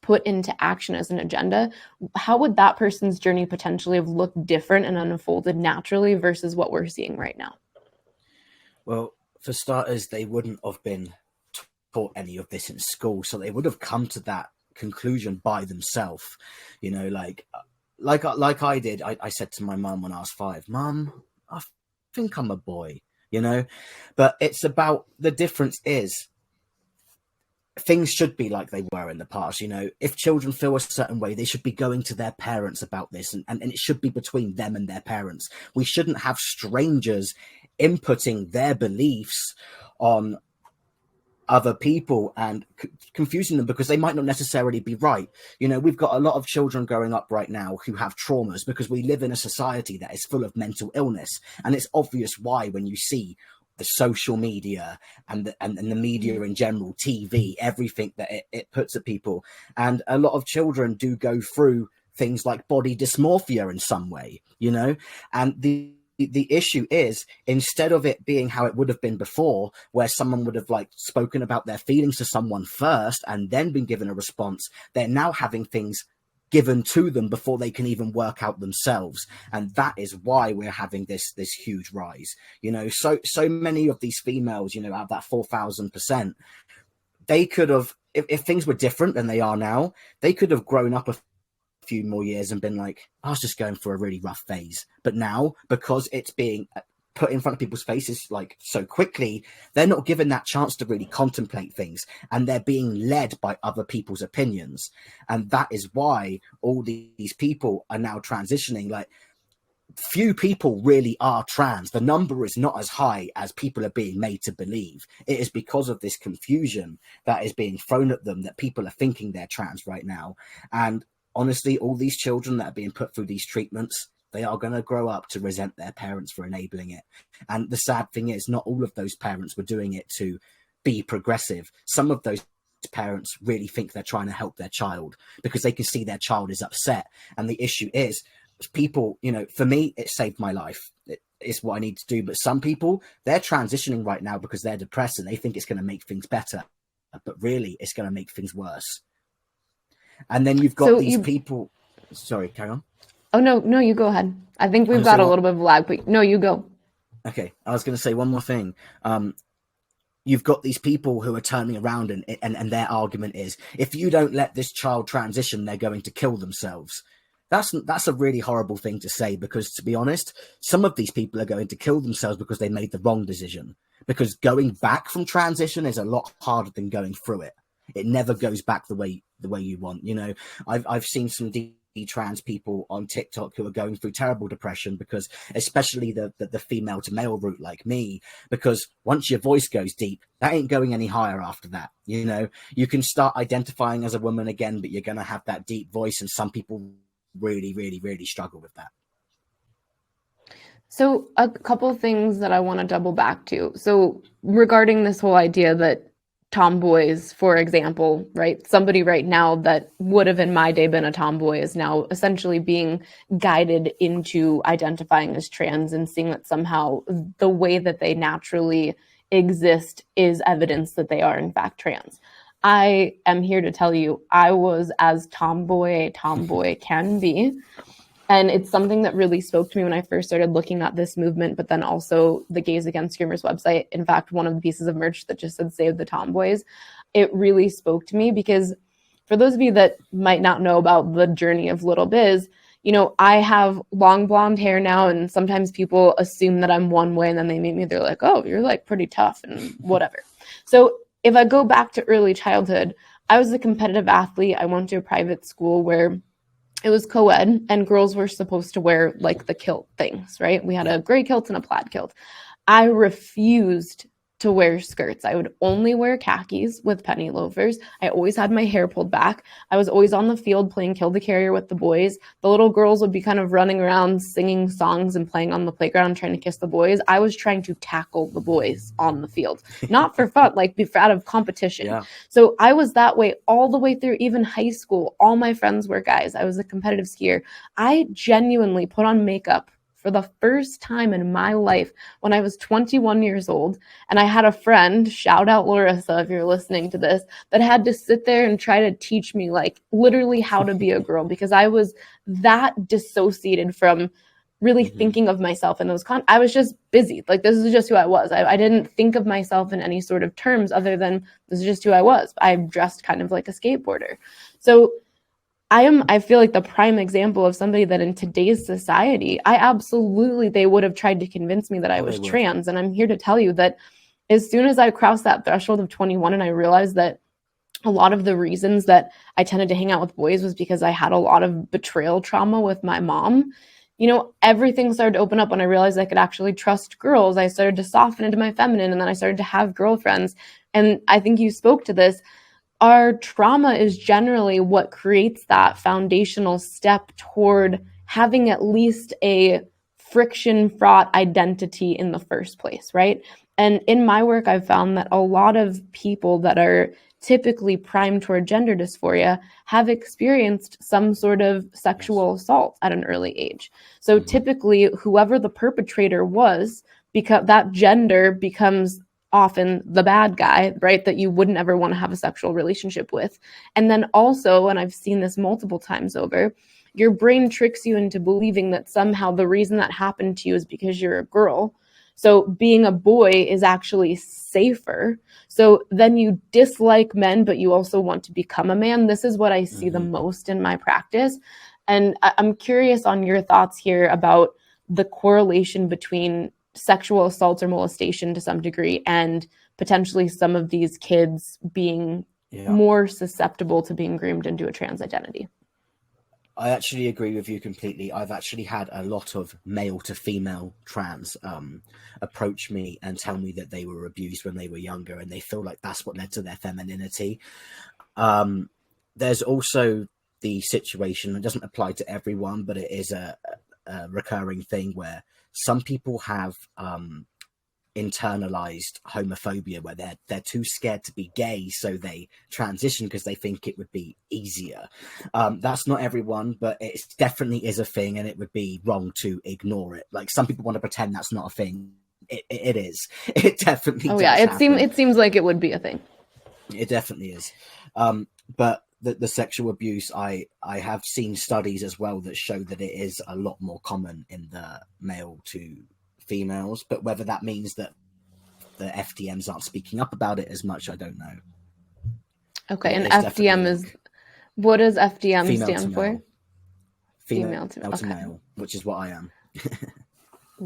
put into action as an agenda? How would that person's journey potentially have looked different and unfolded naturally versus what we're seeing right now? Well, for starters, they wouldn't have been taught any of this in school, so they would have come to that conclusion by themselves. Like I did. I said to my mum when I was 5, "Mum, I think I'm a boy," but it's about, the difference is things should be like they were in the past. If children feel a certain way, they should be going to their parents about this, and it should be between them and their parents. We shouldn't have strangers inputting their beliefs on other people and confusing them because they might not necessarily be right. We've got a lot of children growing up right now who have traumas because we live in a society that is full of mental illness, and it's obvious why when you see the social media and the media in general, TV, everything that it puts at people. And a lot of children do go through things like body dysmorphia in some way, and the issue is, instead of it being how it would have been before, where someone would have spoken about their feelings to someone first and then been given a response, they're now having things given to them before they can even work out themselves. And that is why we're having this huge rise. So many of these females, out of that 4,000%, they could have, if things were different than they are now, they could have grown up a few more years and been like, I was just going for a really rough phase. But now, because it's being put in front of people's faces so quickly, they're not given that chance to really contemplate things, and they're being led by other people's opinions. And that is why all these people are now transitioning. Few people really are trans. The number is not as high as people are being made to believe. It is because of this confusion that is being thrown at them that people are thinking they're trans right now. And honestly, all these children that are being put through these treatments, they are going to grow up to resent their parents for enabling it. And the sad thing is, not all of those parents were doing it to be progressive. Some of those parents really think they're trying to help their child because they can see their child is upset. And the issue is, people, for me, it saved my life. It's what I need to do. But some people, they're transitioning right now because they're depressed and they think it's going to make things better. But really, it's going to make things worse. And then you've got people. Sorry, carry on. Oh, no, you go ahead. I think we've got a little bit of lag, but no, you go. Okay, I was going to say one more thing. You've got these people who are turning around and their argument is, if you don't let this child transition, they're going to kill themselves. That's a really horrible thing to say, because, to be honest, some of these people are going to kill themselves because they made the wrong decision. Because going back from transition is a lot harder than going through it. It never goes back the way you want. I've seen some trans people on TikTok who are going through terrible depression because, especially the female to male route like me, because once your voice goes deep, that ain't going any higher after that. You can start identifying as a woman again, but you're going to have that deep voice, and some people really, really, really struggle with that. So a couple of things that I want to double back to. So regarding this whole idea that tomboys, for example, right? Somebody right now that would have in my day been a tomboy is now essentially being guided into identifying as trans and seeing that somehow the way that they naturally exist is evidence that they are in fact trans. I am here to tell you, I was as tomboy can be. And it's something that really spoke to me when I first started looking at this movement, but then also the Gays Against Screamers website. In fact, one of the pieces of merch that just said Save the Tomboys, it really spoke to me because for those of you that might not know about the journey of Little Biz, I have long blonde hair now, and sometimes people assume that I'm one way, and then they meet me, they're like, oh, you're like pretty tough and whatever. So if I go back to early childhood, I was a competitive athlete. I went to a private school where it was co-ed and girls were supposed to wear like the kilt things, right? We had a gray kilt and a plaid kilt. I refused to wear skirts. I would only wear khakis with penny loafers. I always had my hair pulled back. I was always on the field playing Kill the Carrier with the boys. The little girls would be kind of running around singing songs and playing on the playground trying to kiss the boys. I was trying to tackle the boys on the field, not for fun, like out of competition. Yeah. So I was that way all the way through, even high school. All my friends were guys. I was a competitive skier. I genuinely put on makeup for the first time in my life when I was 21 years old. And I had a friend, shout out Larissa if you're listening to this, that had to sit there and try to teach me like literally how to be a girl because I was that dissociated from really thinking of myself in those I was just busy. Like this is just who I was. I didn't think of myself in any sort of terms other than this is just who I was. I dressed kind of like a skateboarder. So I feel like the prime example of somebody that in today's society, they would have tried to convince me that I was trans. And I'm here to tell you that as soon as I crossed that threshold of 21 and I realized that a lot of the reasons that I tended to hang out with boys was because I had a lot of betrayal trauma with my mom. You know, everything started to open up when I realized I could actually trust girls. I started to soften into my feminine, and then I started to have girlfriends. And I think you spoke to this. Our trauma is generally what creates that foundational step toward having at least a friction-fraught identity in the first place, right? And in my work, I've found that a lot of people that are typically primed toward gender dysphoria have experienced some sort of sexual assault at an early age. So typically, whoever the perpetrator was, because that gender becomes often the bad guy, right, that you wouldn't ever want to have a sexual relationship with. And then also, and I've seen this multiple times over, your brain tricks you into believing that somehow the reason that happened to you is because you're a girl. So being a boy is actually safer. So then you dislike men, but you also want to become a man. This is what I see the most in my practice. And I'm curious on your thoughts here about the correlation between sexual assault or molestation to some degree and potentially some of these kids being more susceptible to being groomed into a trans identity. I actually agree with you completely. I've actually had a lot of male to female trans approach me and tell me that they were abused when they were younger and they feel like that's what led to their femininity. There's also the situation, it doesn't apply to everyone, but it is a recurring thing where some people have internalized homophobia where they're too scared to be gay, so they transition because they think it would be easier. That's not everyone, but it definitely is a thing, and it would be wrong to ignore it. Like some people want to pretend that's not a thing. It is. It definitely does happen. It seems like it would be a thing. It definitely is. But the sexual abuse, I have seen studies as well that show that it is a lot more common in the male to females, but whether that means that the FDMs aren't speaking up about it as much, I don't know. Okay, and FDM is, what does FDM stand for? Female to male, which is what I am.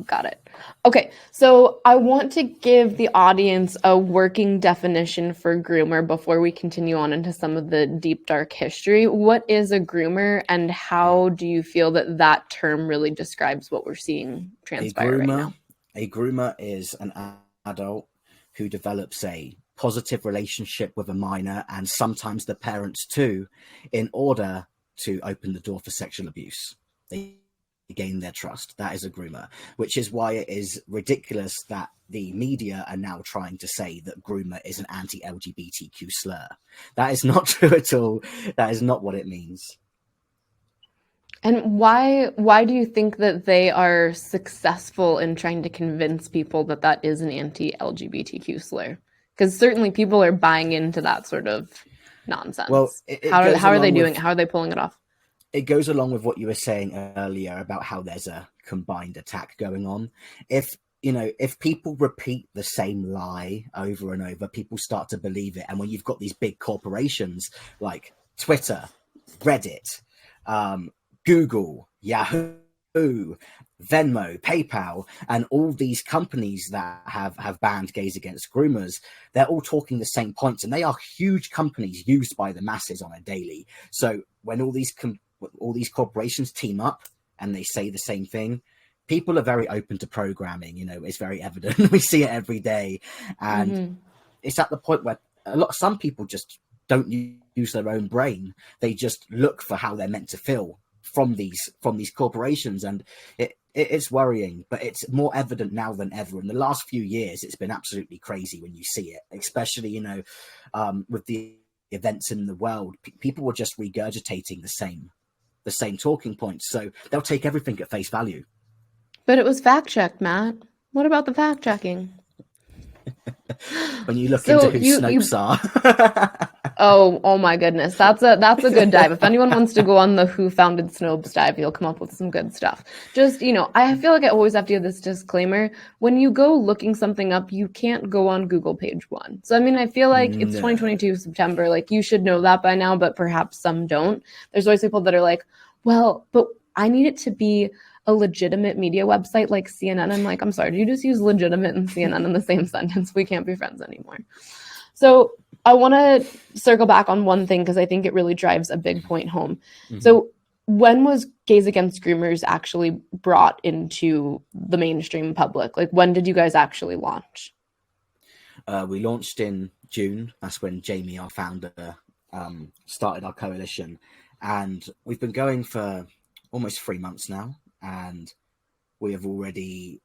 Got it. Okay, so I want to give the audience a working definition for groomer before we continue on into some of the deep, dark history. What is a groomer, and how do you feel that that term really describes what we're seeing transpire right now? A groomer is an adult who develops a positive relationship with a minor, and sometimes the parents too, in order to open the door for sexual abuse. They gain their trust. That is a groomer, which is why it is ridiculous that the media are now trying to say that groomer is an anti-LGBTQ slur. That is not true at all. That is not what it means. And why do you think that they are successful in trying to convince people that that is an anti-LGBTQ slur? Because certainly people are buying into that sort of nonsense. Well, how are they doing it? How are they pulling it off? It goes along with what you were saying earlier about how there's a combined attack going on. If people repeat the same lie over and over, people start to believe it. And when you've got these big corporations like Twitter, Reddit, Google, Yahoo, Venmo, PayPal, and all these companies that have banned gays against groomers, they're all talking the same points, and they are huge companies used by the masses on a daily. So when all these corporations team up and they say the same thing, people are very open to programming. It's very evident. We see it every day, and it's at the point where some people just don't use their own brain. They just look for how they're meant to feel from these corporations, and it's worrying. But it's more evident now than ever. In the last few years, it's been absolutely crazy when you see it, especially with the events in the world. People were just regurgitating the same talking points, so they'll take everything at face value. But it was fact checked, Matt. What about the fact checking? When you look into who Snopes are. Oh my goodness. That's a good dive. If anyone wants to go on the Who Founded Snopes dive, you'll come up with some good stuff. Just, I feel like I always have to give this disclaimer. When you go looking something up, you can't go on Google page one. So, I mean, I feel like it's 2022 September. Like, you should know that by now, but perhaps some don't. There's always people that are like, well, but I need it to be a legitimate media website like CNN. I'm like, I'm sorry, do you just use legitimate and CNN in the same sentence? We can't be friends anymore. So I want to circle back on one thing because I think it really drives a big point home. So when was Gays Against Groomers actually brought into the mainstream public? Like, when did you guys actually launch? We launched in June. That's when Jamie, our founder, started our coalition. And we've been going for almost 3 months now. And we have already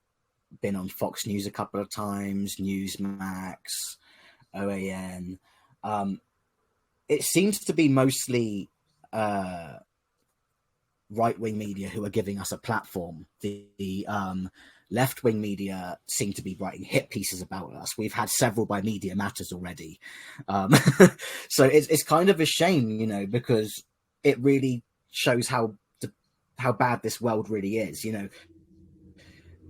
been on Fox News a couple of times, Newsmax, OAN. It seems to be mostly right-wing media who are giving us a platform. The left-wing media seem to be writing hit pieces about us. We've had several by Media Matters already. So it's kind of a shame, because it really shows how bad this world really is.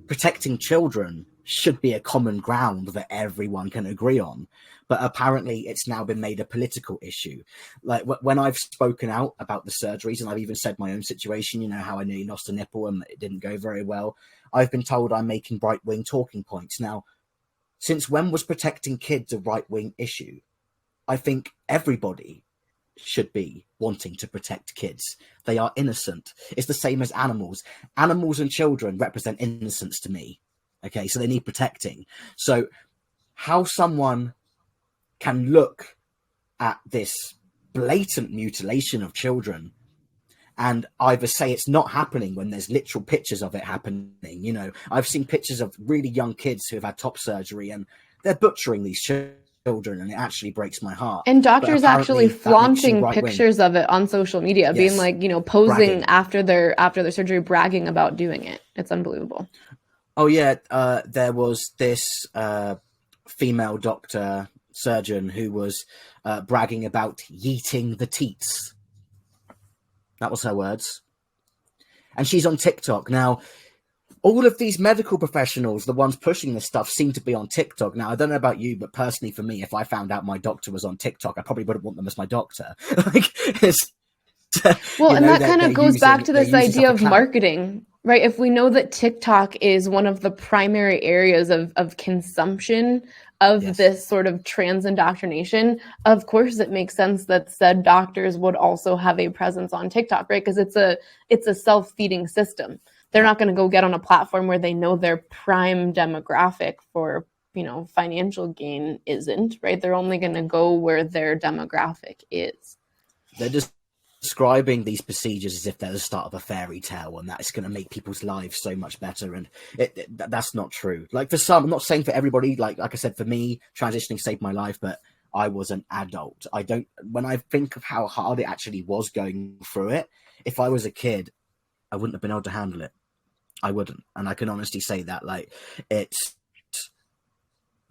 Protecting children should be a common ground that everyone can agree on, but apparently it's now been made a political issue. Like when I've spoken out about the surgeries, and I've even said my own situation, how I nearly lost a nipple and it didn't go very well, I've been told I'm making right-wing talking points. Now, since when was protecting kids a right-wing issue? I think everybody should be wanting to protect kids. They are innocent. It's the same as animals. Animals and children represent innocence to me. Okay, so they need protecting. So how someone can look at this blatant mutilation of children and either say it's not happening when there's literal pictures of it happening. I've seen pictures of really young kids who have had top surgery and they're butchering these children, and it actually breaks my heart. And doctors actually flaunting pictures of it on social media, being like, posing bragging after their surgery, bragging about doing it. It's unbelievable. Oh yeah, there was this female doctor surgeon who was bragging about yeeting the teats. That was her words. And she's on TikTok now. All of these medical professionals, the ones pushing this stuff, seem to be on TikTok. Now, I don't know about you, but personally for me, if I found out my doctor was on TikTok, I probably wouldn't want them as my doctor. And that kind of goes back to this idea of marketing, right? If we know that TikTok is one of the primary areas of consumption of this sort of trans indoctrination, of course it makes sense that said doctors would also have a presence on TikTok, right? Because it's a self-feeding system. They're not going to go get on a platform where they know their prime demographic for, financial gain isn't, right? They're only going to go where their demographic is. They're just describing these procedures as if they're the start of a fairy tale and that's going to make people's lives so much better. And that's not true. Like for some, I'm not saying for everybody, like I said, for me, transitioning saved my life, but I was an adult. When I think of how hard it actually was going through it, if I was a kid, I wouldn't have been able to handle it. I wouldn't. And I can honestly say that, it's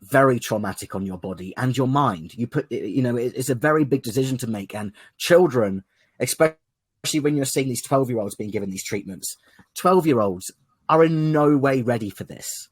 very traumatic on your body and your mind. It's a very big decision to make. And children, especially when you're seeing these 12-year-olds being given these treatments, 12-year-olds are in no way ready for this.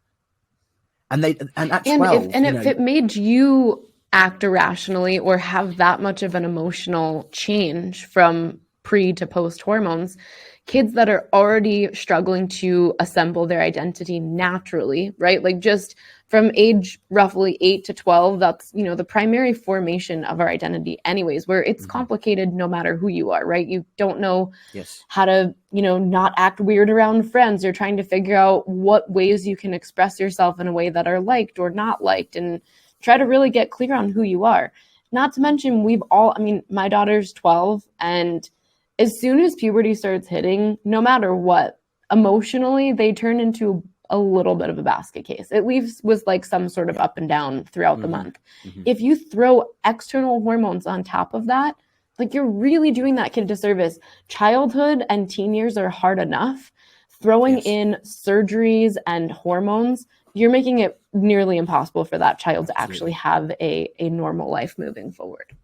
And at 12, if it made you act irrationally or have that much of an emotional change from pre to post hormones, kids that are already struggling to assemble their identity naturally, right? Like just from age roughly 8 to 12, that's, you know, the primary formation of our identity anyways, where it's complicated no matter who you are, right? You don't know Yes. how to, you know, not act weird around friends. You're trying to figure out what ways you can express yourself in a way that are liked or not liked, and try to really get clear on who you are. Not to mention, we've all, I mean, my daughter's 12, and as soon as puberty starts hitting, no matter what, emotionally, they turn into a little bit of a basket case. It leaves with like some sort of up and down throughout the month. If you throw external hormones on top of that, like you're really doing that kid a disservice. Childhood and teen years are hard enough. Throwing in surgeries and hormones, you're making it nearly impossible for that child to actually have a normal life moving forward.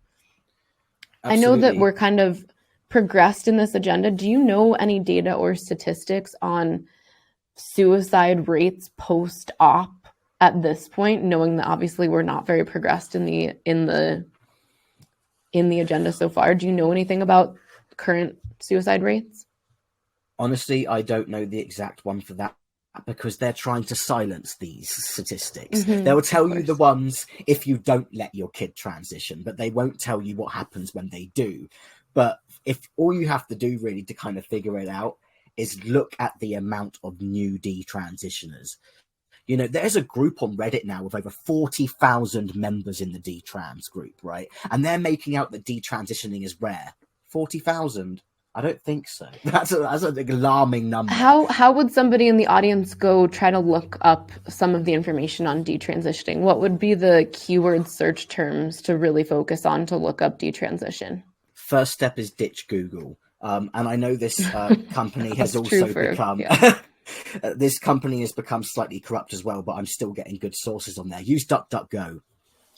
I know that we're kind of progressed in this agenda. Do you know any data or statistics on suicide rates post-op at this point, knowing that obviously we're not very progressed in the agenda so far? Do you know anything about current suicide rates? Honestly, I don't know the exact one for that, because they're trying to silence these statistics. They will tell you the ones if you don't let your kid transition, but they won't tell you what happens when they do. But if all you have to do really to kind of figure it out is look at the amount of new detransitioners. You know, there's a group on Reddit now with over 40,000 members in the detrans group, right? And they're making out that detransitioning is rare. 40,000? I don't think so. That's an alarming number. How would somebody in the audience go try to look up some of the information on detransitioning? What would be the keyword search terms to really focus on to look up detransition? First step is ditch Google. And I know this company has also become... Yeah. This company has become slightly corrupt as well, but I'm still getting good sources on there. Use DuckDuckGo.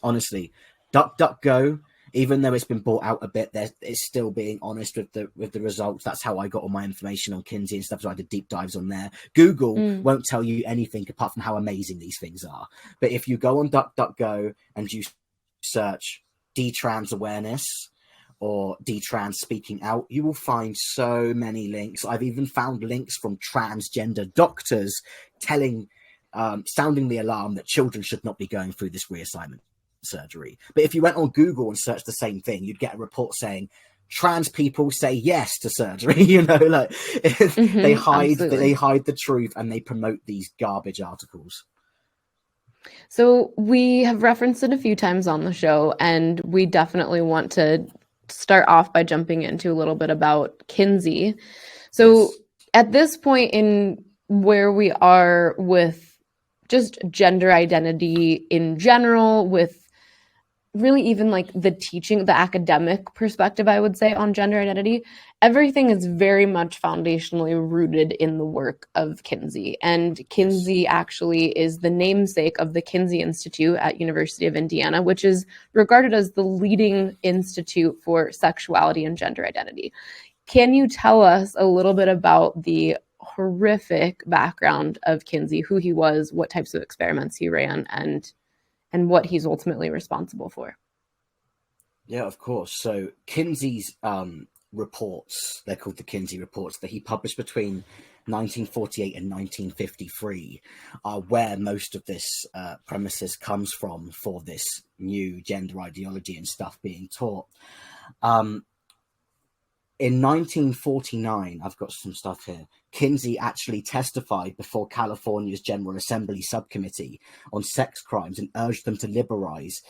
Honestly, DuckDuckGo, even though it's been bought out a bit, it's still being honest with the results. That's how I got all my information on Kinsey and stuff, so I did deep dives on there. Google won't tell you anything apart from how amazing these things are. But if you go on DuckDuckGo and you search detrans awareness or detrans speaking out, you will find so many links. I've even found links from transgender doctors telling, sounding the alarm that children should not be going through this reassignment surgery. But if you went on Google and searched the same thing, you'd get a report saying trans people say yes to surgery. You know, like they hide the truth and they promote these garbage articles. So we have referenced it a few times on the show, and we definitely want to start off by jumping into a little bit about Kinsey. So at this point in where we are with just gender identity in general, with really even like the teaching, the academic perspective, I would say, on gender identity, everything is very much foundationally rooted in the work of Kinsey. And Kinsey actually is the namesake of the Kinsey Institute at University of Indiana, which is regarded as the leading institute for sexuality and gender identity. Can you tell us a little bit about the horrific background of Kinsey, who he was, what types of experiments he ran, and what he's ultimately responsible for? Yeah, of course. So Kinsey's reports, they're called the Kinsey reports, that he published between 1948 and 1953, are where most of this premises comes from for this new gender ideology and stuff being taught. In 1949, I've got some stuff here, Kinsey actually testified before California's General Assembly Subcommittee on Sex Crimes and urged them to liberalize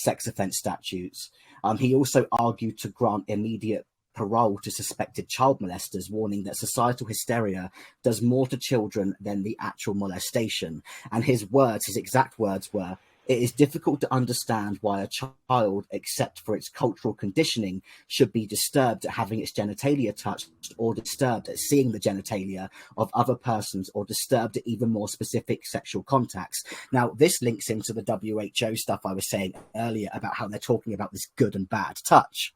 sex offense statutes. He also argued to grant immediate parole to suspected child molesters, warning that societal hysteria does more to children than the actual molestation. And his exact words were, "It is difficult to understand why a child, except for its cultural conditioning, should be disturbed at having its genitalia touched, or disturbed at seeing the genitalia of other persons, or disturbed at even more specific sexual contacts." Now, this links into the WHO stuff I was saying earlier about how they're talking about this good and bad touch.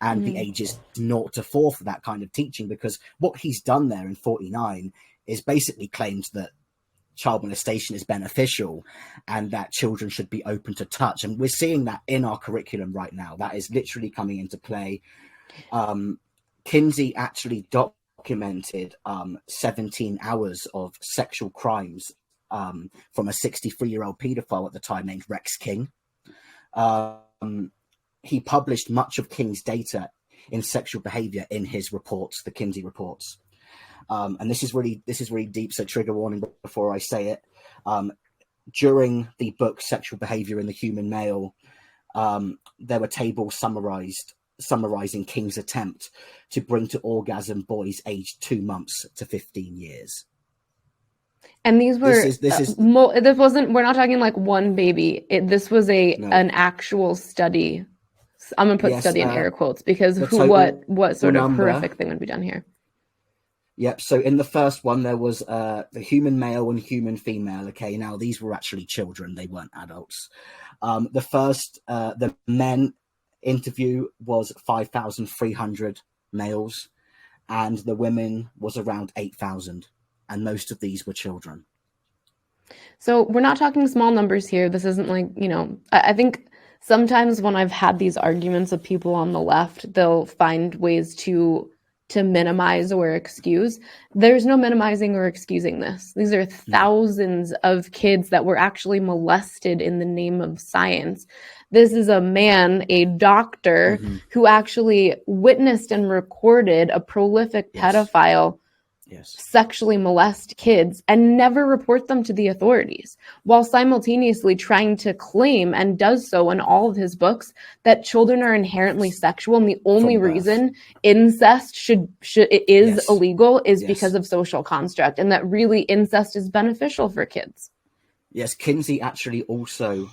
And the ages 0 to 4 for that kind of teaching, because what he's done there in 49 is basically claimed that child molestation is beneficial and that children should be open to touch. And we're seeing that in our curriculum right now. That is literally coming into play. Kinsey actually documented 17 hours of sexual crimes from a 63-year-old paedophile at the time named Rex King. He published much of King's data in sexual behavior in his reports, the Kinsey reports. And this is really deep, so trigger warning before I say it. During the book Sexual Behavior in the Human Male, there were tables summarizing King's attempt to bring to orgasm boys aged 2 months to 15 years. And these were this wasn't, we're not talking like one baby. This was an actual study. I'm gonna put study in air quotes, because what sort of horrific thing would be done here? Yep. So in the first one, there was the human male and human female. Okay, now these were actually children; they weren't adults. The men interview was 5,300 males, and the women was around 8,000, and most of these were children. So we're not talking small numbers here. This isn't like, I think sometimes when I've had these arguments with people on the left, they'll find ways to minimize or excuse. There's no minimizing or excusing this. These are thousands of kids that were actually molested in the name of science. This is a man, a doctor, who actually witnessed and recorded a prolific pedophile sexually molest kids and never report them to the authorities, while simultaneously trying to claim, and does so in all of his books, that children are inherently sexual, and the only reason incest is illegal is because of social construct, and that really incest is beneficial for kids. Yes, Kinsey actually also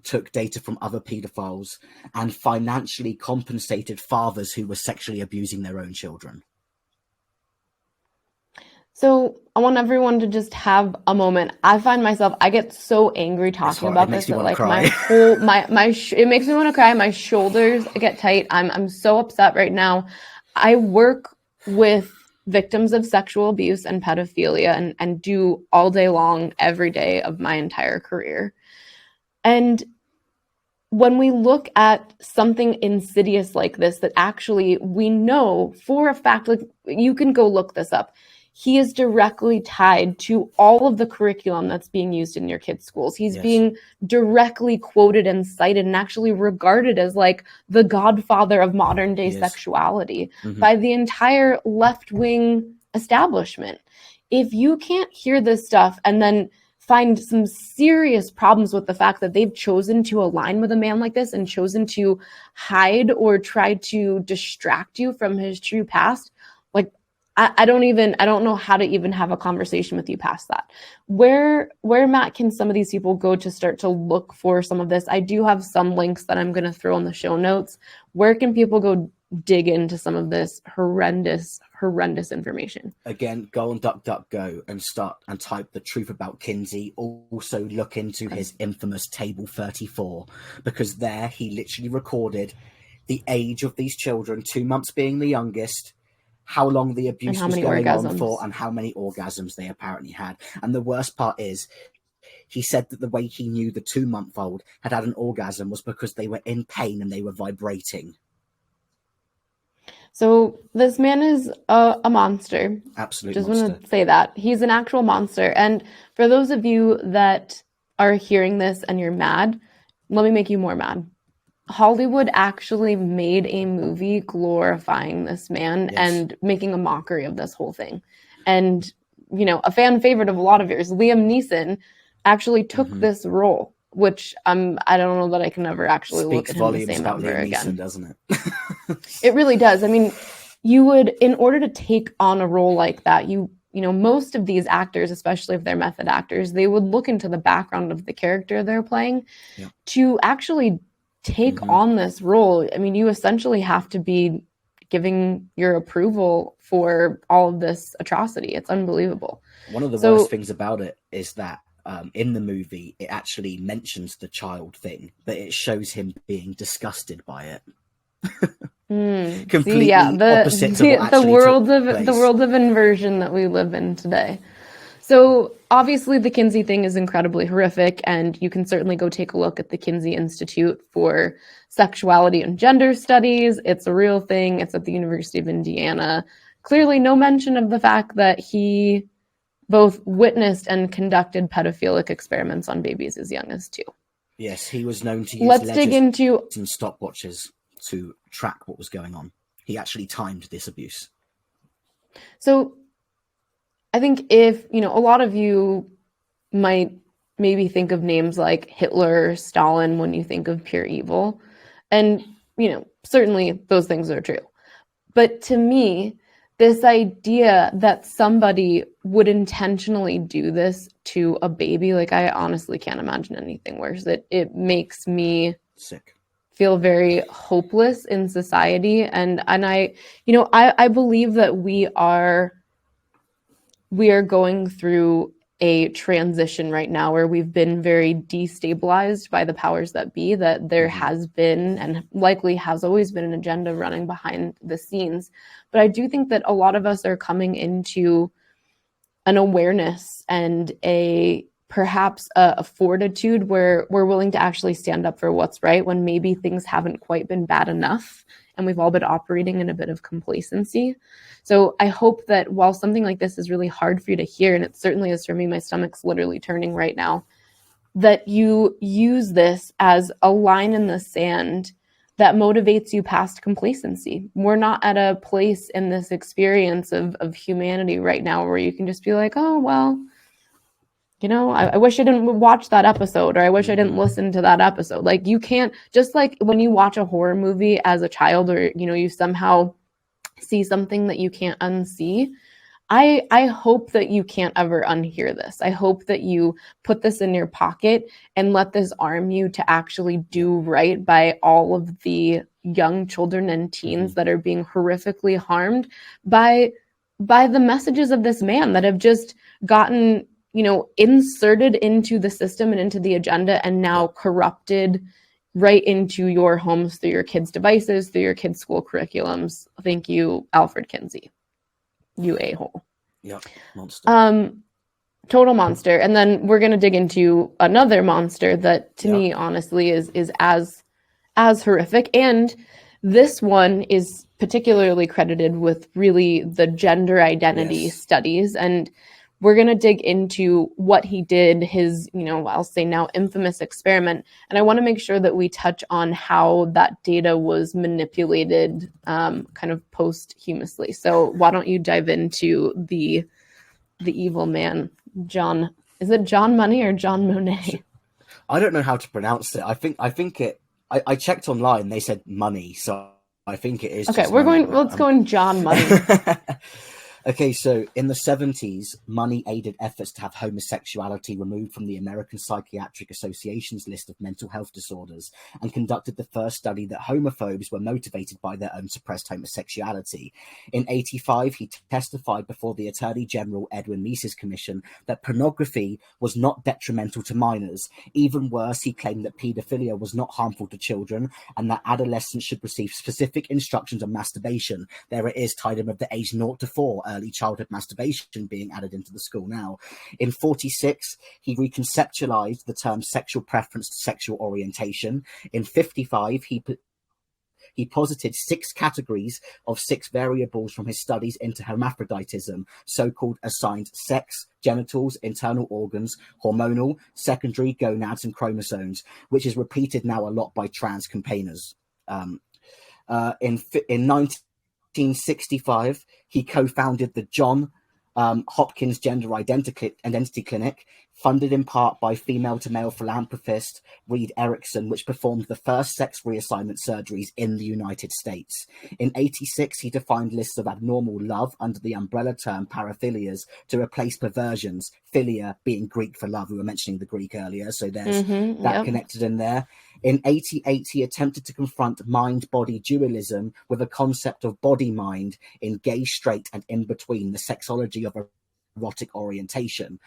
took data from other pedophiles and financially compensated fathers who were sexually abusing their own children. So I want everyone to just have a moment. I find myself, I get so angry talking about this that like it makes me want to cry. My shoulders get tight. I'm so upset right now. I work with victims of sexual abuse and pedophilia and do all day long, every day of my entire career. And when we look at something insidious like this, that actually we know for a fact, like you can go look this up, he is directly tied to all of the curriculum that's being used in your kids' schools. He's being directly quoted and cited and actually regarded as like the godfather of modern day sexuality by the entire left-wing establishment. If you can't hear this stuff and then find some serious problems with the fact that they've chosen to align with a man like this and chosen to hide or try to distract you from his true past, like I don't know how to even have a conversation with you past that. Where, Matt, can some of these people go to start to look for some of this? I do have some links that I'm going to throw in the show notes. Where can people go dig into some of this horrendous information? Again, go on DuckDuckGo and type the truth about Kinsey. Also look into his infamous Table 34, because there he literally recorded the age of these children, 2 months being the youngest, how long the abuse was going on for, and how many orgasms they apparently had. And the worst part is, he said that the way he knew the 2-month-old had an orgasm was because they were in pain and they were vibrating. So this man is a monster. Absolute Just monster. want to say that. He's an actual monster. And for those of you that are hearing this and you're mad, let me make you more mad. Hollywood actually made a movie glorifying this man and making a mockery of this whole thing. And, a fan favorite of a lot of yours, Liam Neeson, actually took this role, which I don't know that I can ever actually look at him the same ever again. Neeson, doesn't it? It really does. I mean, you would, in order to take on a role like that, most of these actors, especially if they're method actors, they would look into the background of the character they're playing to actually take on this role. I mean, you essentially have to be giving your approval for all of this atrocity. It's unbelievable. One of the worst things about it is that in the movie, it actually mentions the child thing, but it shows him being disgusted by it. Completely opposite to what actually the world of inversion that we live in today. So obviously the Kinsey thing is incredibly horrific, and you can certainly go take a look at the Kinsey Institute for Sexuality and Gender Studies. It's a real thing. It's at the University of Indiana. Clearly no mention of the fact that he both witnessed and conducted pedophilic experiments on babies as young as 2. Yes, he was known to use Let's dig into and stopwatches to track what was going on. He actually timed this abuse. So I think if, a lot of you might maybe think of names like Hitler, Stalin when you think of pure evil. And, certainly those things are true. But to me, this idea that somebody would intentionally do this to a baby, like I honestly can't imagine anything worse. It makes me sick, feel very hopeless in society. And I believe that we are going through a transition right now where we've been very destabilized by the powers that be, that there has been and likely has always been an agenda running behind the scenes. But I do think that a lot of us are coming into an awareness and perhaps a fortitude where we're willing to actually stand up for what's right when maybe things haven't quite been bad enough and we've all been operating in a bit of complacency. So I hope that while something like this is really hard for you to hear, and it certainly is for me, my stomach's literally turning right now, that you use this as a line in the sand that motivates you past complacency. We're not at a place in this experience of humanity right now where you can just be like, oh, well, I wish I didn't watch that episode, or I wish I didn't listen to that episode. Like, you can't, just like when you watch a horror movie as a child, or, you somehow see something that you can't unsee. I hope that you can't ever unhear this. I hope that you put this in your pocket and let this arm you to actually do right by all of the young children and teens that are being horrifically harmed by the messages of this man that have just gotten inserted into the system and into the agenda and now corrupted right into your homes through your kids' devices, through your kids' school curriculums. Thank you, Alfred Kinsey. You a-hole. Yeah, monster. Total monster. And then we're going to dig into another monster that to me, honestly, is as horrific. And this one is particularly credited with really the gender identity studies. And we're going to dig into what he did, his, I'll say now infamous experiment. And I want to make sure that we touch on how that data was manipulated kind of posthumously. So why don't you dive into the evil man, John? Is it John Money or John Monet? I don't know how to pronounce it. I checked online, they said Money. So I think it is. Okay, let's go in John Money. Okay, so in the 70s, Money aided efforts to have homosexuality removed from the American Psychiatric Association's list of mental health disorders and conducted the first study that homophobes were motivated by their own suppressed homosexuality. In 85, he testified before the Attorney General Edwin Meese's commission that pornography was not detrimental to minors. Even worse, he claimed that paedophilia was not harmful to children and that adolescents should receive specific instructions on masturbation. There it is, tied him of the age 0 to 4. Early childhood masturbation being added into the school now. In 46, he reconceptualized the term sexual preference to sexual orientation. In 55, he posited 6 categories of 6 variables from his studies into hermaphroditism, so-called assigned sex, genitals, internal organs, hormonal, secondary, gonads, and chromosomes, which is repeated now a lot by trans campaigners. In 1965, he co-founded the John Hopkins Gender Identity Clinic, funded in part by female-to-male philanthropist Reed Erickson, which performed the first sex reassignment surgeries in the United States. In 86, he defined lists of abnormal love under the umbrella term paraphilias to replace perversions, philia being Greek for love. We were mentioning the Greek earlier, so there's that connected in there. In 88, he attempted to confront mind-body dualism with a concept of body-mind in gay, straight, and in-between, the sexology of erotic orientation.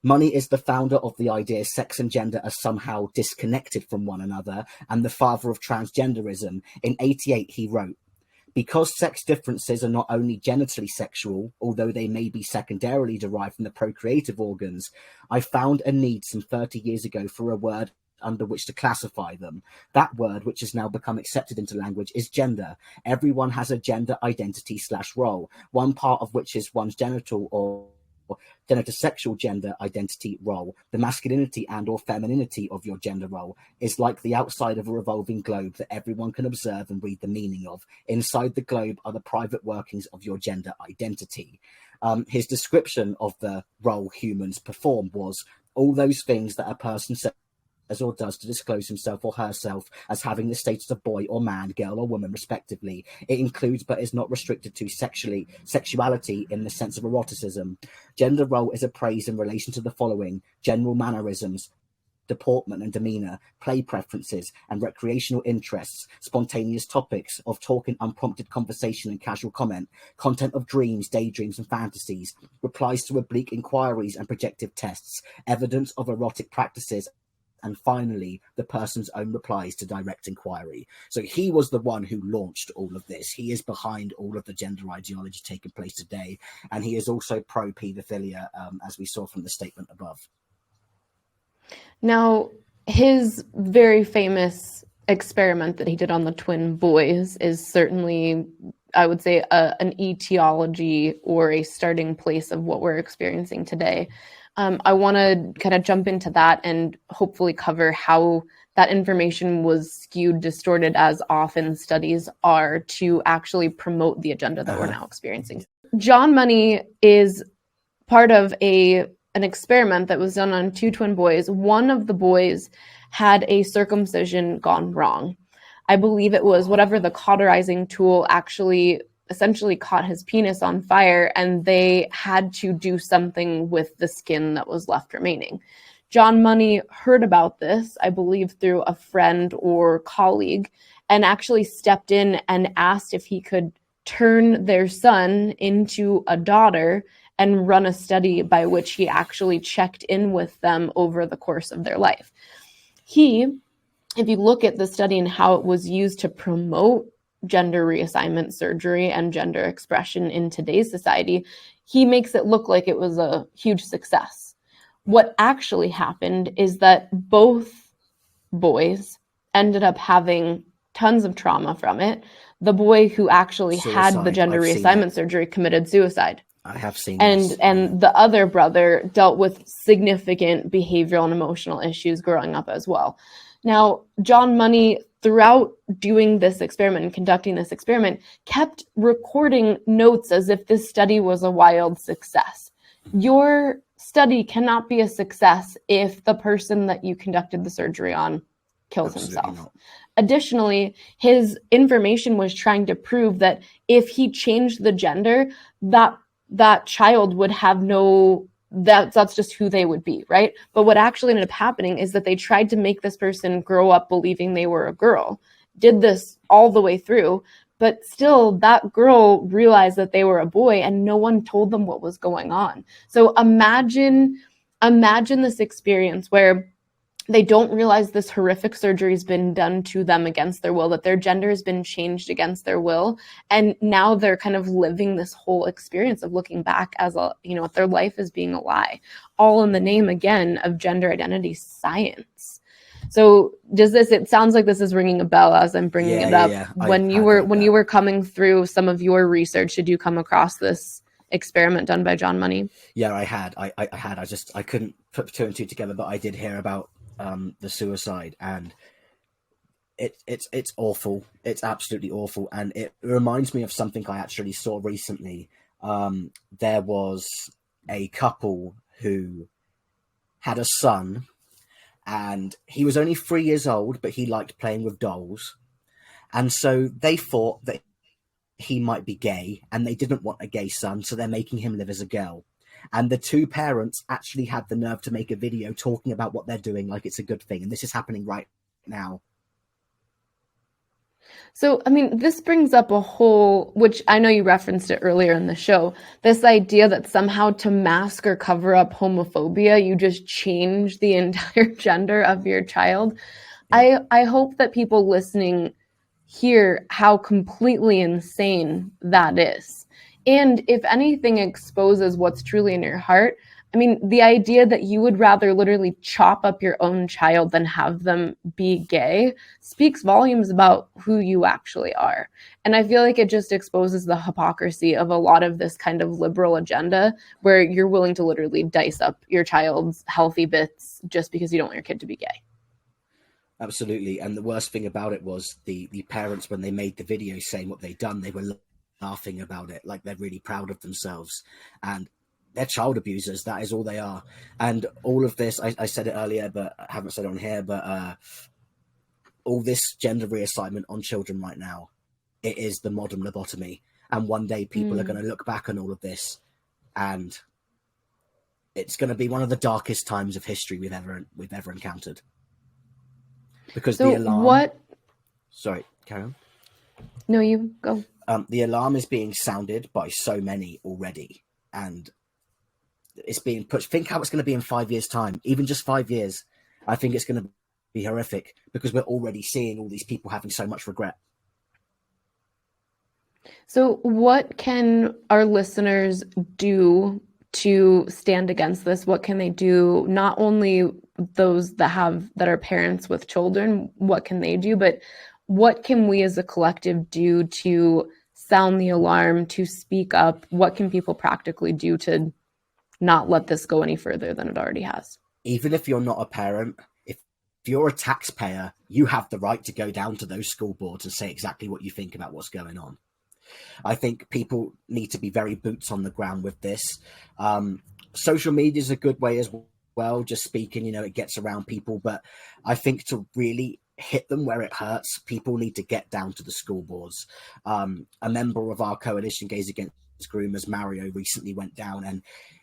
Money is the founder of the idea sex and gender are somehow disconnected from one another and the father of transgenderism. In 88, he wrote, Because sex differences are not only genitally sexual, although they may be secondarily derived from the procreative organs, I found a need some 30 years ago for a word under which to classify them. That word, which has now become accepted into language, is gender. Everyone has a gender identity / role, one part of which is one's genital or genitosexual gender identity role. The masculinity and or femininity of your gender role is like the outside of a revolving globe that everyone can observe and read the meaning of. Inside the globe are the private workings of your gender identity. His description of the role humans perform was all those things that a person says or does to disclose himself or herself as having the status of boy or man, girl or woman, respectively. It includes but is not restricted to sexuality in the sense of eroticism. Gender role is appraised in relation to the following: general mannerisms, deportment and demeanor, play preferences and recreational interests, spontaneous topics of talk and unprompted conversation and casual comment, content of dreams, daydreams and fantasies, replies to oblique inquiries and projective tests, evidence of erotic practices, and finally, the person's own replies to direct inquiry. So he was the one who launched all of this. He is behind all of the gender ideology taking place today, and he is also pro-paedophilia, as we saw from the statement above. Now, his very famous experiment that he did on the twin boys is certainly, I would say, an etiology or a starting place of what we're experiencing today. I want to kind of jump into that and hopefully cover how that information was skewed, distorted, as often studies are, to actually promote the agenda that we're now experiencing. John Money is part of an experiment that was done on two twin boys. One of the boys had a circumcision gone wrong. I believe it was whatever the cauterizing tool actually essentially caught his penis on fire, and they had to do something with the skin that was left remaining. John Money heard about this, I believe, through a friend or colleague, and actually stepped in and asked if he could turn their son into a daughter and run a study by which he actually checked in with them over the course of their life. If you look at the study and how it was used to promote gender reassignment surgery and gender expression in today's society, he makes it look like it was a huge success. What actually happened is that both boys ended up having tons of trauma from it. The boy who actually had the gender reassignment surgery committed suicide. I have seen this. And the other brother dealt with significant behavioral and emotional issues growing up as well. Now, John Money, throughout doing this experiment and conducting this experiment, kept recording notes as if this study was a wild success. Your study cannot be a success if the person that you conducted the surgery on kills himself. Not. Additionally, his information was trying to prove that if he changed the gender, that child would have that's just who they would be, right? But what actually ended up happening is that they tried to make this person grow up believing they were a girl, did this all the way through, but still that girl realized that they were a boy and no one told them what was going on. So imagine this experience where they don't realize this horrific surgery has been done to them against their will, that their gender has been changed against their will. And now they're kind of living this whole experience of looking back as at their life as being a lie, all in the name, again, of gender identity science. So it sounds like this is ringing a bell as I'm bringing it up. Yeah. When you were coming through some of your research, did you come across this experiment done by John Money? Yeah, I had. I couldn't put two and two together, but I did hear about the suicide, and it's awful. It's absolutely awful, and it reminds me of something I actually saw recently. There was a couple who had a son, and he was only 3 years old, but he liked playing with dolls, and so they thought that he might be gay, and they didn't want a gay son, so they're making him live as a girl. And the two parents actually had the nerve to make a video talking about what they're doing like it's a good thing. And this is happening right now. So, this brings up a whole, which I know you referenced it earlier in the show, this idea that somehow to mask or cover up homophobia, you just change the entire gender of your child. Yeah. I hope that people listening hear how completely insane that is. And if anything exposes what's truly in your heart, I mean, the idea that you would rather literally chop up your own child than have them be gay speaks volumes about who you actually are. And I feel like it just exposes the hypocrisy of a lot of this kind of liberal agenda where you're willing to literally dice up your child's healthy bits just because you don't want your kid to be gay. Absolutely. And the worst thing about it was the parents, when they made the video saying what they'd done, they were laughing about it, like they're really proud of themselves. And they're child abusers. That is all they are. And all of this, I said it earlier, but I haven't said it on here, but all this gender reassignment on children right now, it is the modern lobotomy. And one day people are going to look back on all of this, and it's going to be one of the darkest times of history we've ever encountered. Because So the alarm... what? Sorry, carry on. No, you go. The alarm is being sounded by so many already, and it's being pushed. Think how it's going to be in 5 years' time, even just 5 years. I think it's going to be horrific because we're already seeing all these people having so much regret. So what can our listeners do to stand against this? What can they do? Not only those that are parents with children, what can they do? But what can we as a collective do to sound the alarm, to speak up? What can people practically do to not let this go any further than it already has? Even if you're not a parent, if you're a taxpayer, you have the right to go down to those school boards and say exactly what you think about what's going on. I think people need to be very boots on the ground with this. Social media is a good way as well, just speaking, it gets around people. But I think to really hit them where it hurts, people need to get down to the school boards. A member of our coalition, Gays Against Groomers, Mario, recently went down, and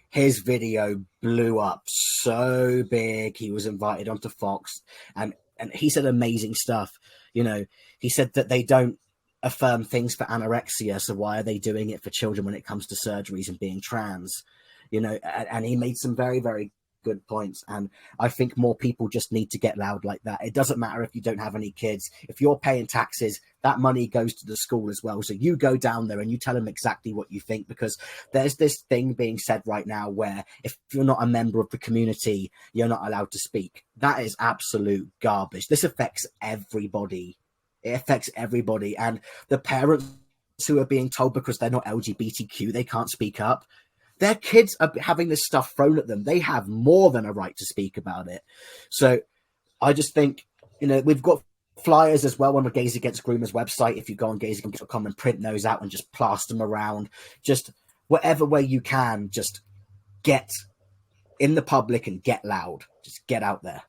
his video blew up so big. He was invited onto Fox, and he said amazing stuff. He said that they don't affirm things for anorexia, so why are they doing it for children when it comes to surgeries and being trans? And he made some very, very good points. And I think more people just need to get loud like that. It doesn't matter if you don't have any kids. If you're paying taxes, that money goes to the school as well. So you go down there and you tell them exactly what you think, because there's this thing being said right now where if you're not a member of the community, you're not allowed to speak. That is absolute garbage. This affects everybody. It affects everybody. And the parents who are being told because they're not LGBTQ, they can't speak up. Their kids are having this stuff thrown at them. They have more than a right to speak about it. So I just think, we've got flyers as well on the Gays Against Groomers website. If you go on gaysagainst.com and print those out and just plaster them around, just whatever way you can, just get in the public and get loud. Just get out there.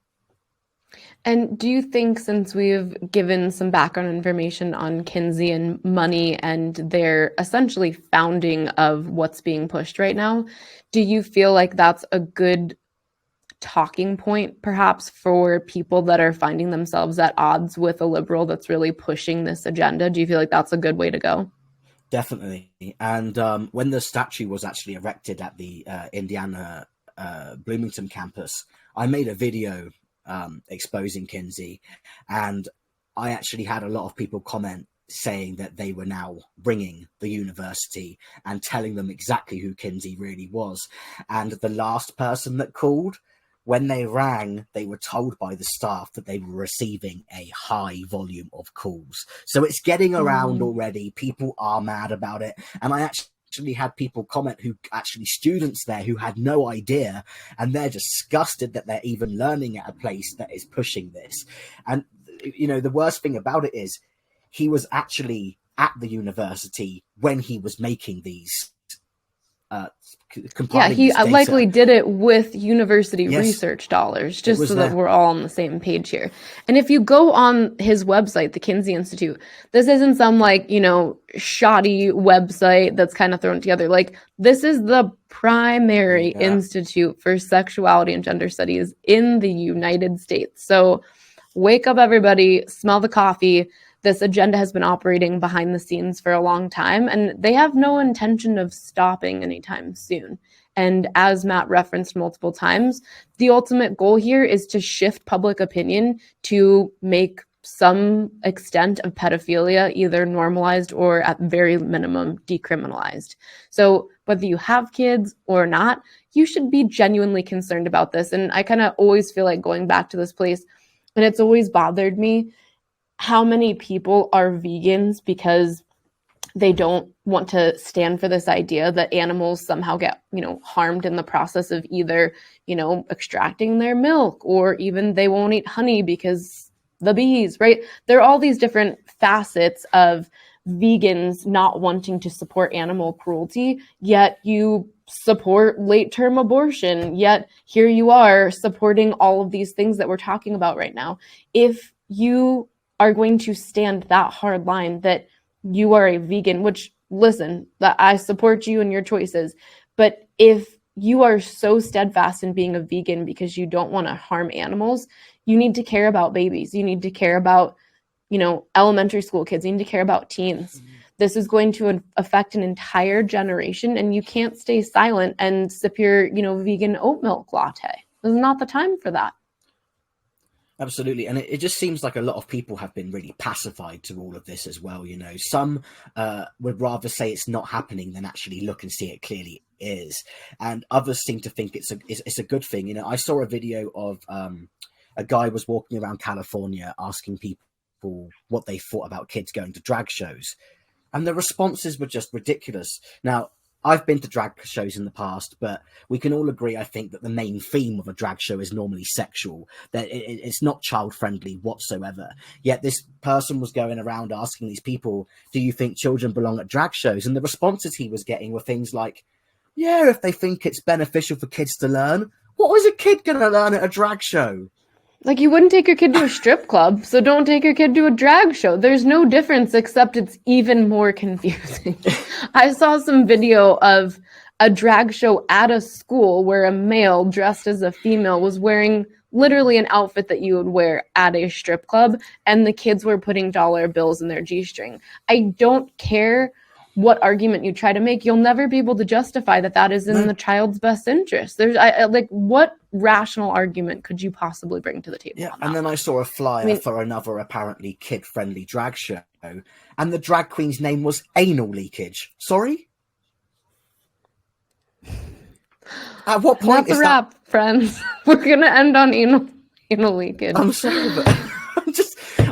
And do you think, since we've given some background information on Kinsey and money and their essentially founding of what's being pushed right now, do you feel like that's a good talking point perhaps for people that are finding themselves at odds with a liberal that's really pushing this agenda? Do you feel like that's a good way to go? Definitely. And when the statue was actually erected at the Indiana Bloomington campus, I made a video exposing Kinsey, and I actually had a lot of people comment saying that they were now ringing the university and telling them exactly who Kinsey really was. And the last person that called, when they rang, they were told by the staff that they were receiving a high volume of calls. So it's getting around already. People are mad about it. And I actually had people comment who actually students there who had no idea, and they're disgusted that they're even learning at a place that is pushing this. And the worst thing about it is he was actually at the university when he was making these he likely did it with university research dollars, just so that we're all on the same page here. And if you go on his website, the Kinsey Institute, this isn't some shoddy website that's kind of thrown together. This is the primary institute for sexuality and gender studies in the United States. So wake up, everybody, smell the coffee. This agenda has been operating behind the scenes for a long time, and they have no intention of stopping anytime soon. And as Matt referenced multiple times, the ultimate goal here is to shift public opinion to make some extent of pedophilia either normalized or at very minimum decriminalized. So whether you have kids or not, you should be genuinely concerned about this. And I kind of always feel like going back to this place, and it's always bothered me how many people are vegans because they don't want to stand for this idea that animals somehow get, harmed in the process of either, extracting their milk, or even they won't eat honey because the bees, right? There are all these different facets of vegans not wanting to support animal cruelty, yet you support late-term abortion, yet here you are supporting all of these things that we're talking about right now. If you are going to stand that hard line that you are a vegan, which, listen, that I support you and your choices, but if you are so steadfast in being a vegan because you don't want to harm animals, you need to care about babies. You need to care about, elementary school kids. You need to care about teens. This is going to affect an entire generation, and you can't stay silent and sip your, vegan oat milk latte. This is not the time for that. Absolutely. And it just seems like a lot of people have been really pacified to all of this as well. Some would rather say it's not happening than actually look and see it clearly is. And others seem to think it's a good thing. I saw a video of a guy was walking around California asking people what they thought about kids going to drag shows. And the responses were just ridiculous. Now, I've been to drag shows in the past, but we can all agree, I think, that the main theme of a drag show is normally sexual, that it's not child-friendly whatsoever. Yet this person was going around asking these people, do you think children belong at drag shows? And the responses he was getting were things like, yeah, if they think it's beneficial for kids to learn. What was a kid going to learn at a drag show? Like, you wouldn't take your kid to a strip club, so don't take your kid to a drag show. There's no difference, except it's even more confusing. I saw some video of a drag show at a school where a male dressed as a female was wearing literally an outfit that you would wear at a strip club, and the kids were putting dollar bills in their G-string. I don't care what argument you try to make, you'll never be able to justify that is in the child's best interest. What rational argument could you possibly bring to the table? Yeah, and then I saw a flyer for another apparently kid-friendly drag show, and the drag queen's name was Anal Leakage. Sorry? At what point That's a wrap, friends. We're gonna end on anal leakage. I'm sorry, but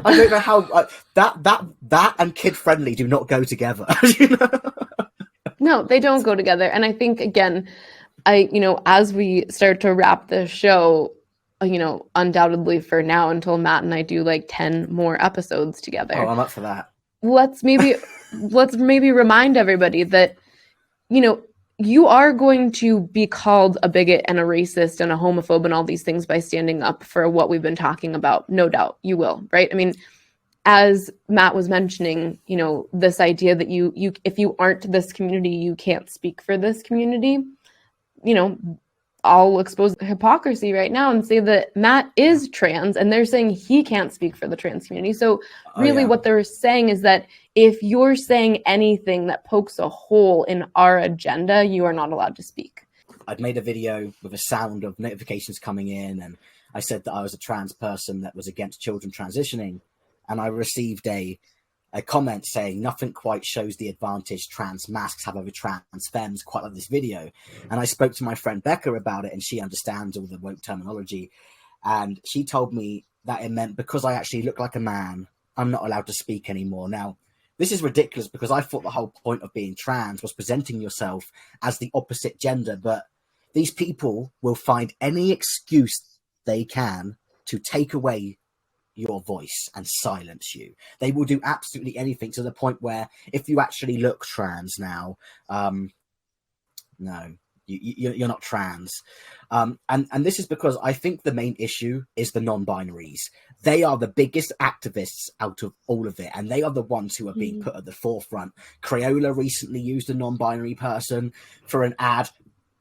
I don't know how that and kid-friendly do not go together. No, they don't go together. And I think, again, as we start to wrap this show, undoubtedly for now until Matt and I do like 10 more episodes together. Oh, I'm up for that. Let's maybe remind everybody that, you are going to be called a bigot and a racist and a homophobe and all these things by standing up for what we've been talking about. No doubt you will, right? I mean, as Matt was mentioning, this idea that you if you aren't this community, you can't speak for this community. I'll expose hypocrisy right now and say that Matt is trans, and they're saying he can't speak for the trans community. So really what they're saying is that if you're saying anything that pokes a hole in our agenda, you are not allowed to speak. I'd made a video with a sound of notifications coming in, and I said that I was a trans person that was against children transitioning, and I received a comment saying nothing quite shows the advantage trans masks have over trans femmes quite like this video. And I spoke to my friend Becca about it, and she understands all the woke terminology, and she told me that it meant because I actually look like a man, I'm not allowed to speak anymore. Now, this is ridiculous because I thought the whole point of being trans was presenting yourself as the opposite gender, but these people will find any excuse they can to take away your voice and silence you. They will do absolutely anything, to the point where if you actually look trans now, no, you're not trans. And this is because I think the main issue is the non-binaries. They are the biggest activists out of all of it, and they are the ones who are being put at the forefront. Crayola recently used a non-binary person for an ad.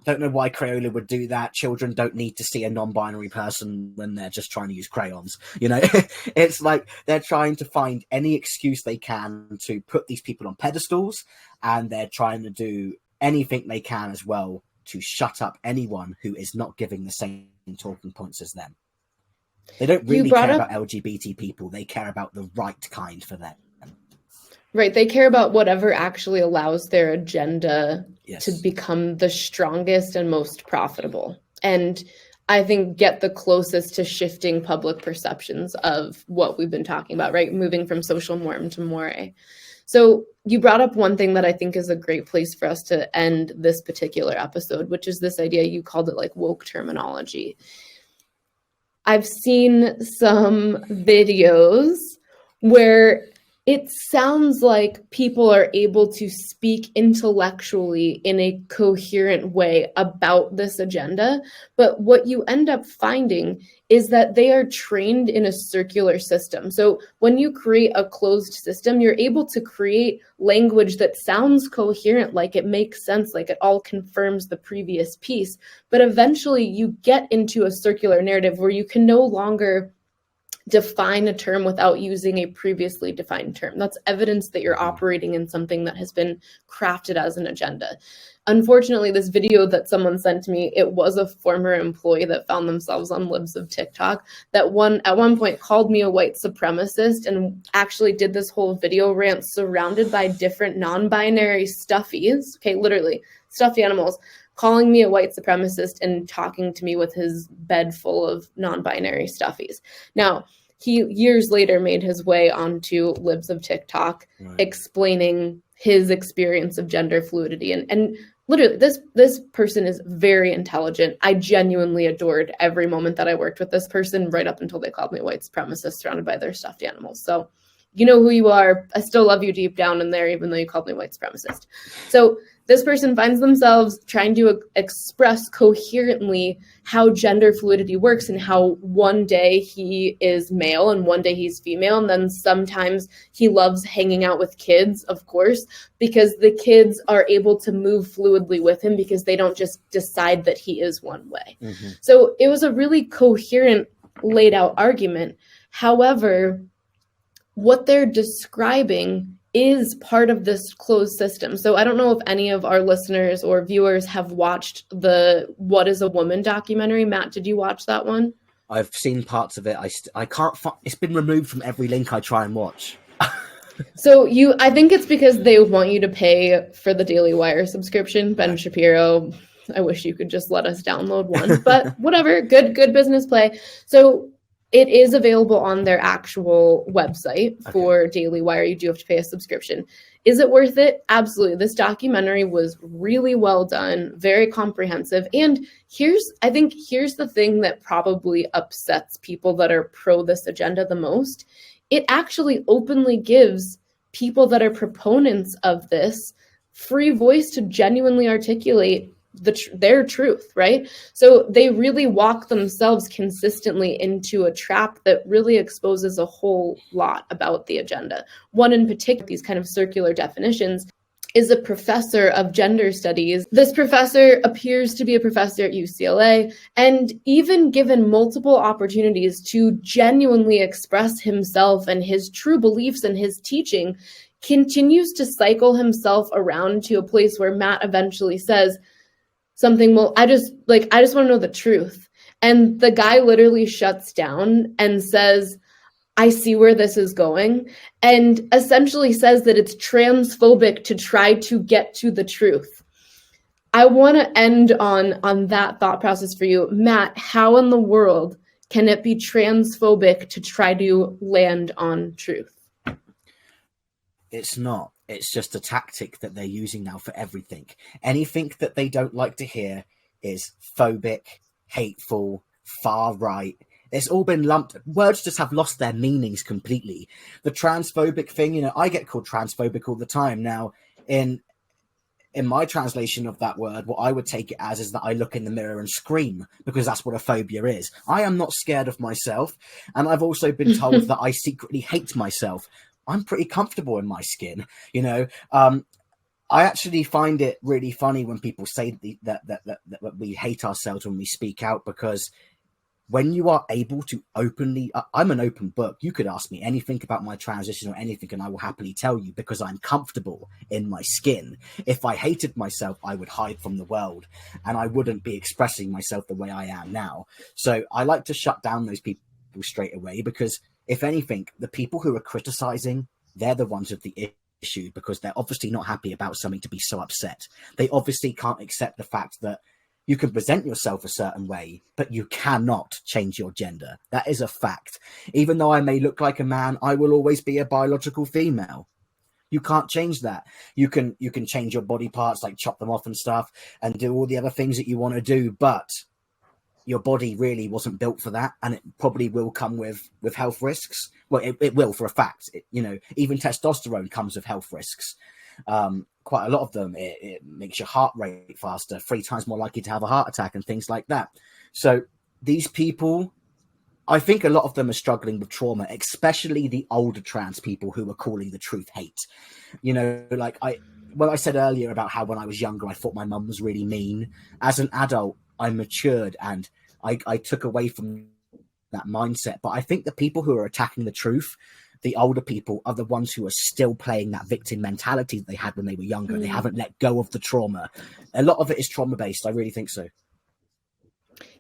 Don't know why Crayola would do that. Children don't need to see a non-binary person when they're just trying to use crayons. It's like they're trying to find any excuse they can to put these people on pedestals, and they're trying to do anything they can as well to shut up anyone who is not giving the same talking points as them. They don't You really brought care up, about LGBT people. They care about the right kind for them. right, they care about whatever actually allows their agenda to Yes. become the strongest and most profitable. And I think get the closest to shifting public perceptions of what we've been talking about, right? Moving from social norm to moire. So you brought up one thing that I think is a great place for us to end this particular episode, which is this idea, you called it like woke terminology. I've seen some videos where it sounds like people are able to speak intellectually in a coherent way about this agenda. But what you end up finding is that they are trained in a circular system. So when you create a closed system, you're able to create language that sounds coherent, like it makes sense, like it all confirms the previous piece. But eventually you get into a circular narrative where you can no longer define a term without using a previously defined term. That's evidence that you're operating in something that has been crafted as an agenda. Unfortunately, this video that someone sent to me, it was a former employee that found themselves on libs of TikTok that at one point called me a white supremacist and actually did this whole video rant surrounded by different non-binary stuffies, okay, literally stuffed animals, calling me a white supremacist and talking to me with his bed full of non-binary stuffies. Now, he years later made his way onto libs of TikTok, right, explaining his experience of gender fluidity. And literally, this person is very intelligent. I genuinely adored every moment that I worked with this person, right up until they called me a white supremacist surrounded by their stuffed animals. So you know who you are. I still love you deep down in there, even though you called me white supremacist. So this person finds themselves trying to express coherently how gender fluidity works and how one day he is male and one day he's female. And then sometimes he loves hanging out with kids, of course, because the kids are able to move fluidly with him because they don't just decide that he is one way. Mm-hmm. So it was a really coherent, laid out argument. However, what they're describing is part of this closed system. So I don't know if any of our listeners or viewers have watched the What is a Woman documentary. Matt, did you watch that one? I've seen parts of it. I can't find, it's been removed from every link I try and watch. So I think it's because they want you to pay for the Daily Wire subscription. Ben Shapiro, I wish you could just let us download one, but whatever, good business play. So it is available on their actual website for Daily Wire. You do have to pay a subscription. Is it worth it? Absolutely. This documentary was really well done, very comprehensive. And I think here's the thing that probably upsets people that are pro this agenda the most. It actually openly gives people that are proponents of this free voice to genuinely articulate their truth, right? So they really walk themselves consistently into a trap that really exposes a whole lot about the agenda. One in particular, these kind of circular definitions, is a professor of gender studies. This professor appears to be a professor at UCLA, and even given multiple opportunities to genuinely express himself and his true beliefs and his teaching, continues to cycle himself around to a place where Matt eventually says something, well, I just want to know the truth. And the guy literally shuts down and says, I see where this is going, and essentially says that it's transphobic to try to get to the truth. I want to end on that thought process for you. Matt, how in the world can it be transphobic to try to land on truth? It's not. It's just a tactic that they're using now for everything. Anything that they don't like to hear is phobic, hateful, far right. It's all been lumped. Words just have lost their meanings completely. The transphobic thing, I get called transphobic all the time. Now, in my translation of that word, what I would take it as is that I look in the mirror and scream, because that's what a phobia is. I am not scared of myself. And I've also been told that I secretly hate myself. I'm pretty comfortable in my skin, I actually find it really funny when people say that we hate ourselves when we speak out, because when you are able to openly, I'm an open book. You could ask me anything about my transition or anything, and I will happily tell you, because I'm comfortable in my skin. If I hated myself, I would hide from the world, and I wouldn't be expressing myself the way I am now. So I like to shut down those people straight away, because if anything, the people who are criticizing, they're the ones with the issue, because they're obviously not happy about something to be so upset. They obviously can't accept the fact that you can present yourself a certain way, but you cannot change your gender. That is a fact. Even though I may look like a man, I will always be a biological female. You can't change that. You can change your body parts, like chop them off and stuff, and do all the other things that you want to do, but your body really wasn't built for that, and it probably will come with health risks. Well, it will for a fact. Even testosterone comes with health risks. Quite a lot of them. It makes your heart rate faster, 3 times more likely to have a heart attack and things like that. So these people, I think a lot of them are struggling with trauma, especially the older trans people who are calling the truth hate. Like I said earlier about how when I was younger, I thought my mum was really mean. As an adult, I matured and I took away from that mindset. But I think the people who are attacking the truth, the older people, are the ones who are still playing that victim mentality that they had when they were younger. They haven't let go of the trauma. A lot of it is trauma-based. I really think so.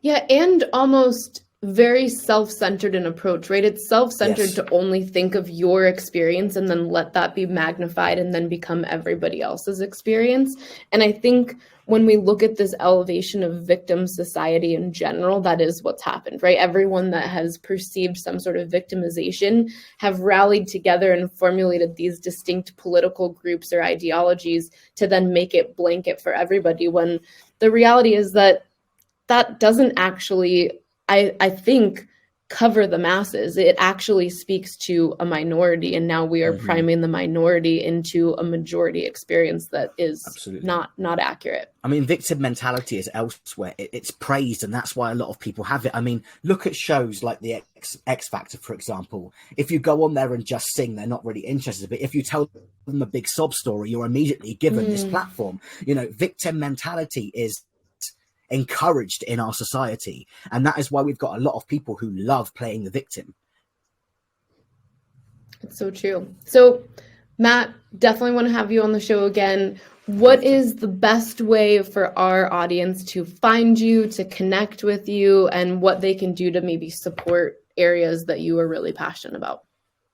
Yeah, and almost very self-centered in approach, right? It's self-centered to only think of your experience and then let that be magnified and then become everybody else's experience. And I think when we look at this elevation of victim society in general, that is what's happened, right? Everyone that has perceived some sort of victimization have rallied together and formulated these distinct political groups or ideologies to then make it blanket for everybody, when the reality is that doesn't actually, I think, cover the masses. It actually speaks to a minority, and now we are priming the minority into a majority experience that is not accurate. I mean, victim mentality is elsewhere. It's praised, and that's why a lot of people have it. I mean, look at shows like the X Factor, for example. If you go on there and just sing, they're not really interested. But if you tell them a big sob story, you're immediately given this platform. Victim mentality is encouraged in our society, and that is why we've got a lot of people who love playing the victim. It's so true. So Matt, definitely want to have you on the show again. What is the best way for our audience to find you, to connect with you, and what they can do to maybe support areas that you are really passionate about?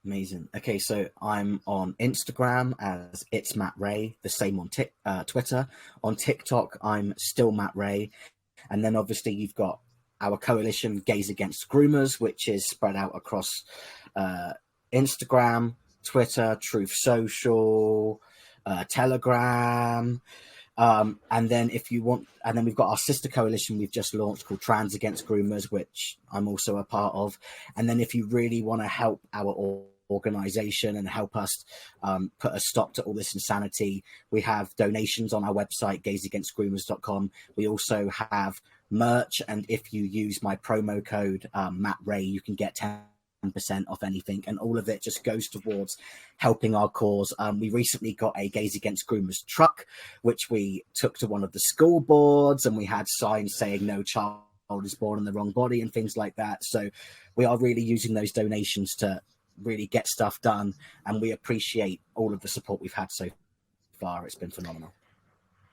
Amazing. Okay, so I'm on Instagram as It's Matt Rey, the same on Twitter. On TikTok, I'm still Matt Rey. And then obviously you've got our coalition, Gays Against Groomers, which is spread out across Instagram, Twitter, Truth Social, Telegram. And then we've got our sister coalition we've just launched called Trans Against Groomers, which I'm also a part of. And then if you really want to help our organization and help us put a stop to all this insanity, we have donations on our website, gaysagainstgroomers.com. We also have merch, and if you use my promo code Matt Rey, you can get 10% off anything, and all of it just goes towards helping our cause. We recently got a Gays Against Groomers truck, which we took to one of the school boards, and we had signs saying no child is born in the wrong body and things like that. So we are really using those donations to really get stuff done, and we appreciate all of the support we've had so far. It's been phenomenal.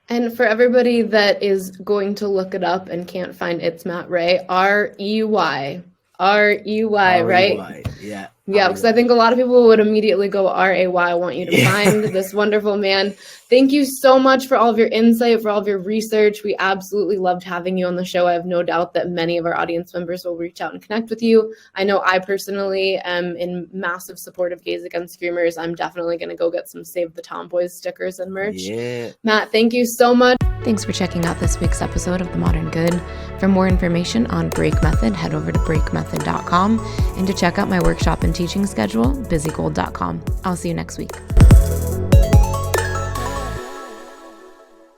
And for everybody that is going to look it up and can't find It's Matt Rey, R-E-Y, right? Yeah. Yeah, because I think a lot of people would immediately go R-A-Y. I want you to find this wonderful man. Thank you so much for all of your insight, for all of your research. We absolutely loved having you on the show. I have no doubt that many of our audience members will reach out and connect with you. I know I personally am in massive support of Gays Against Groomers. I'm definitely going to go get some Save the Tomboys stickers and merch. Yeah. Matt, thank you so much. Thanks for checking out this week's episode of The Modern Good. For more information on Break Method, head over to breakmethod.com, and to check out my workshop and teaching schedule, busygold.com. I'll see you next week.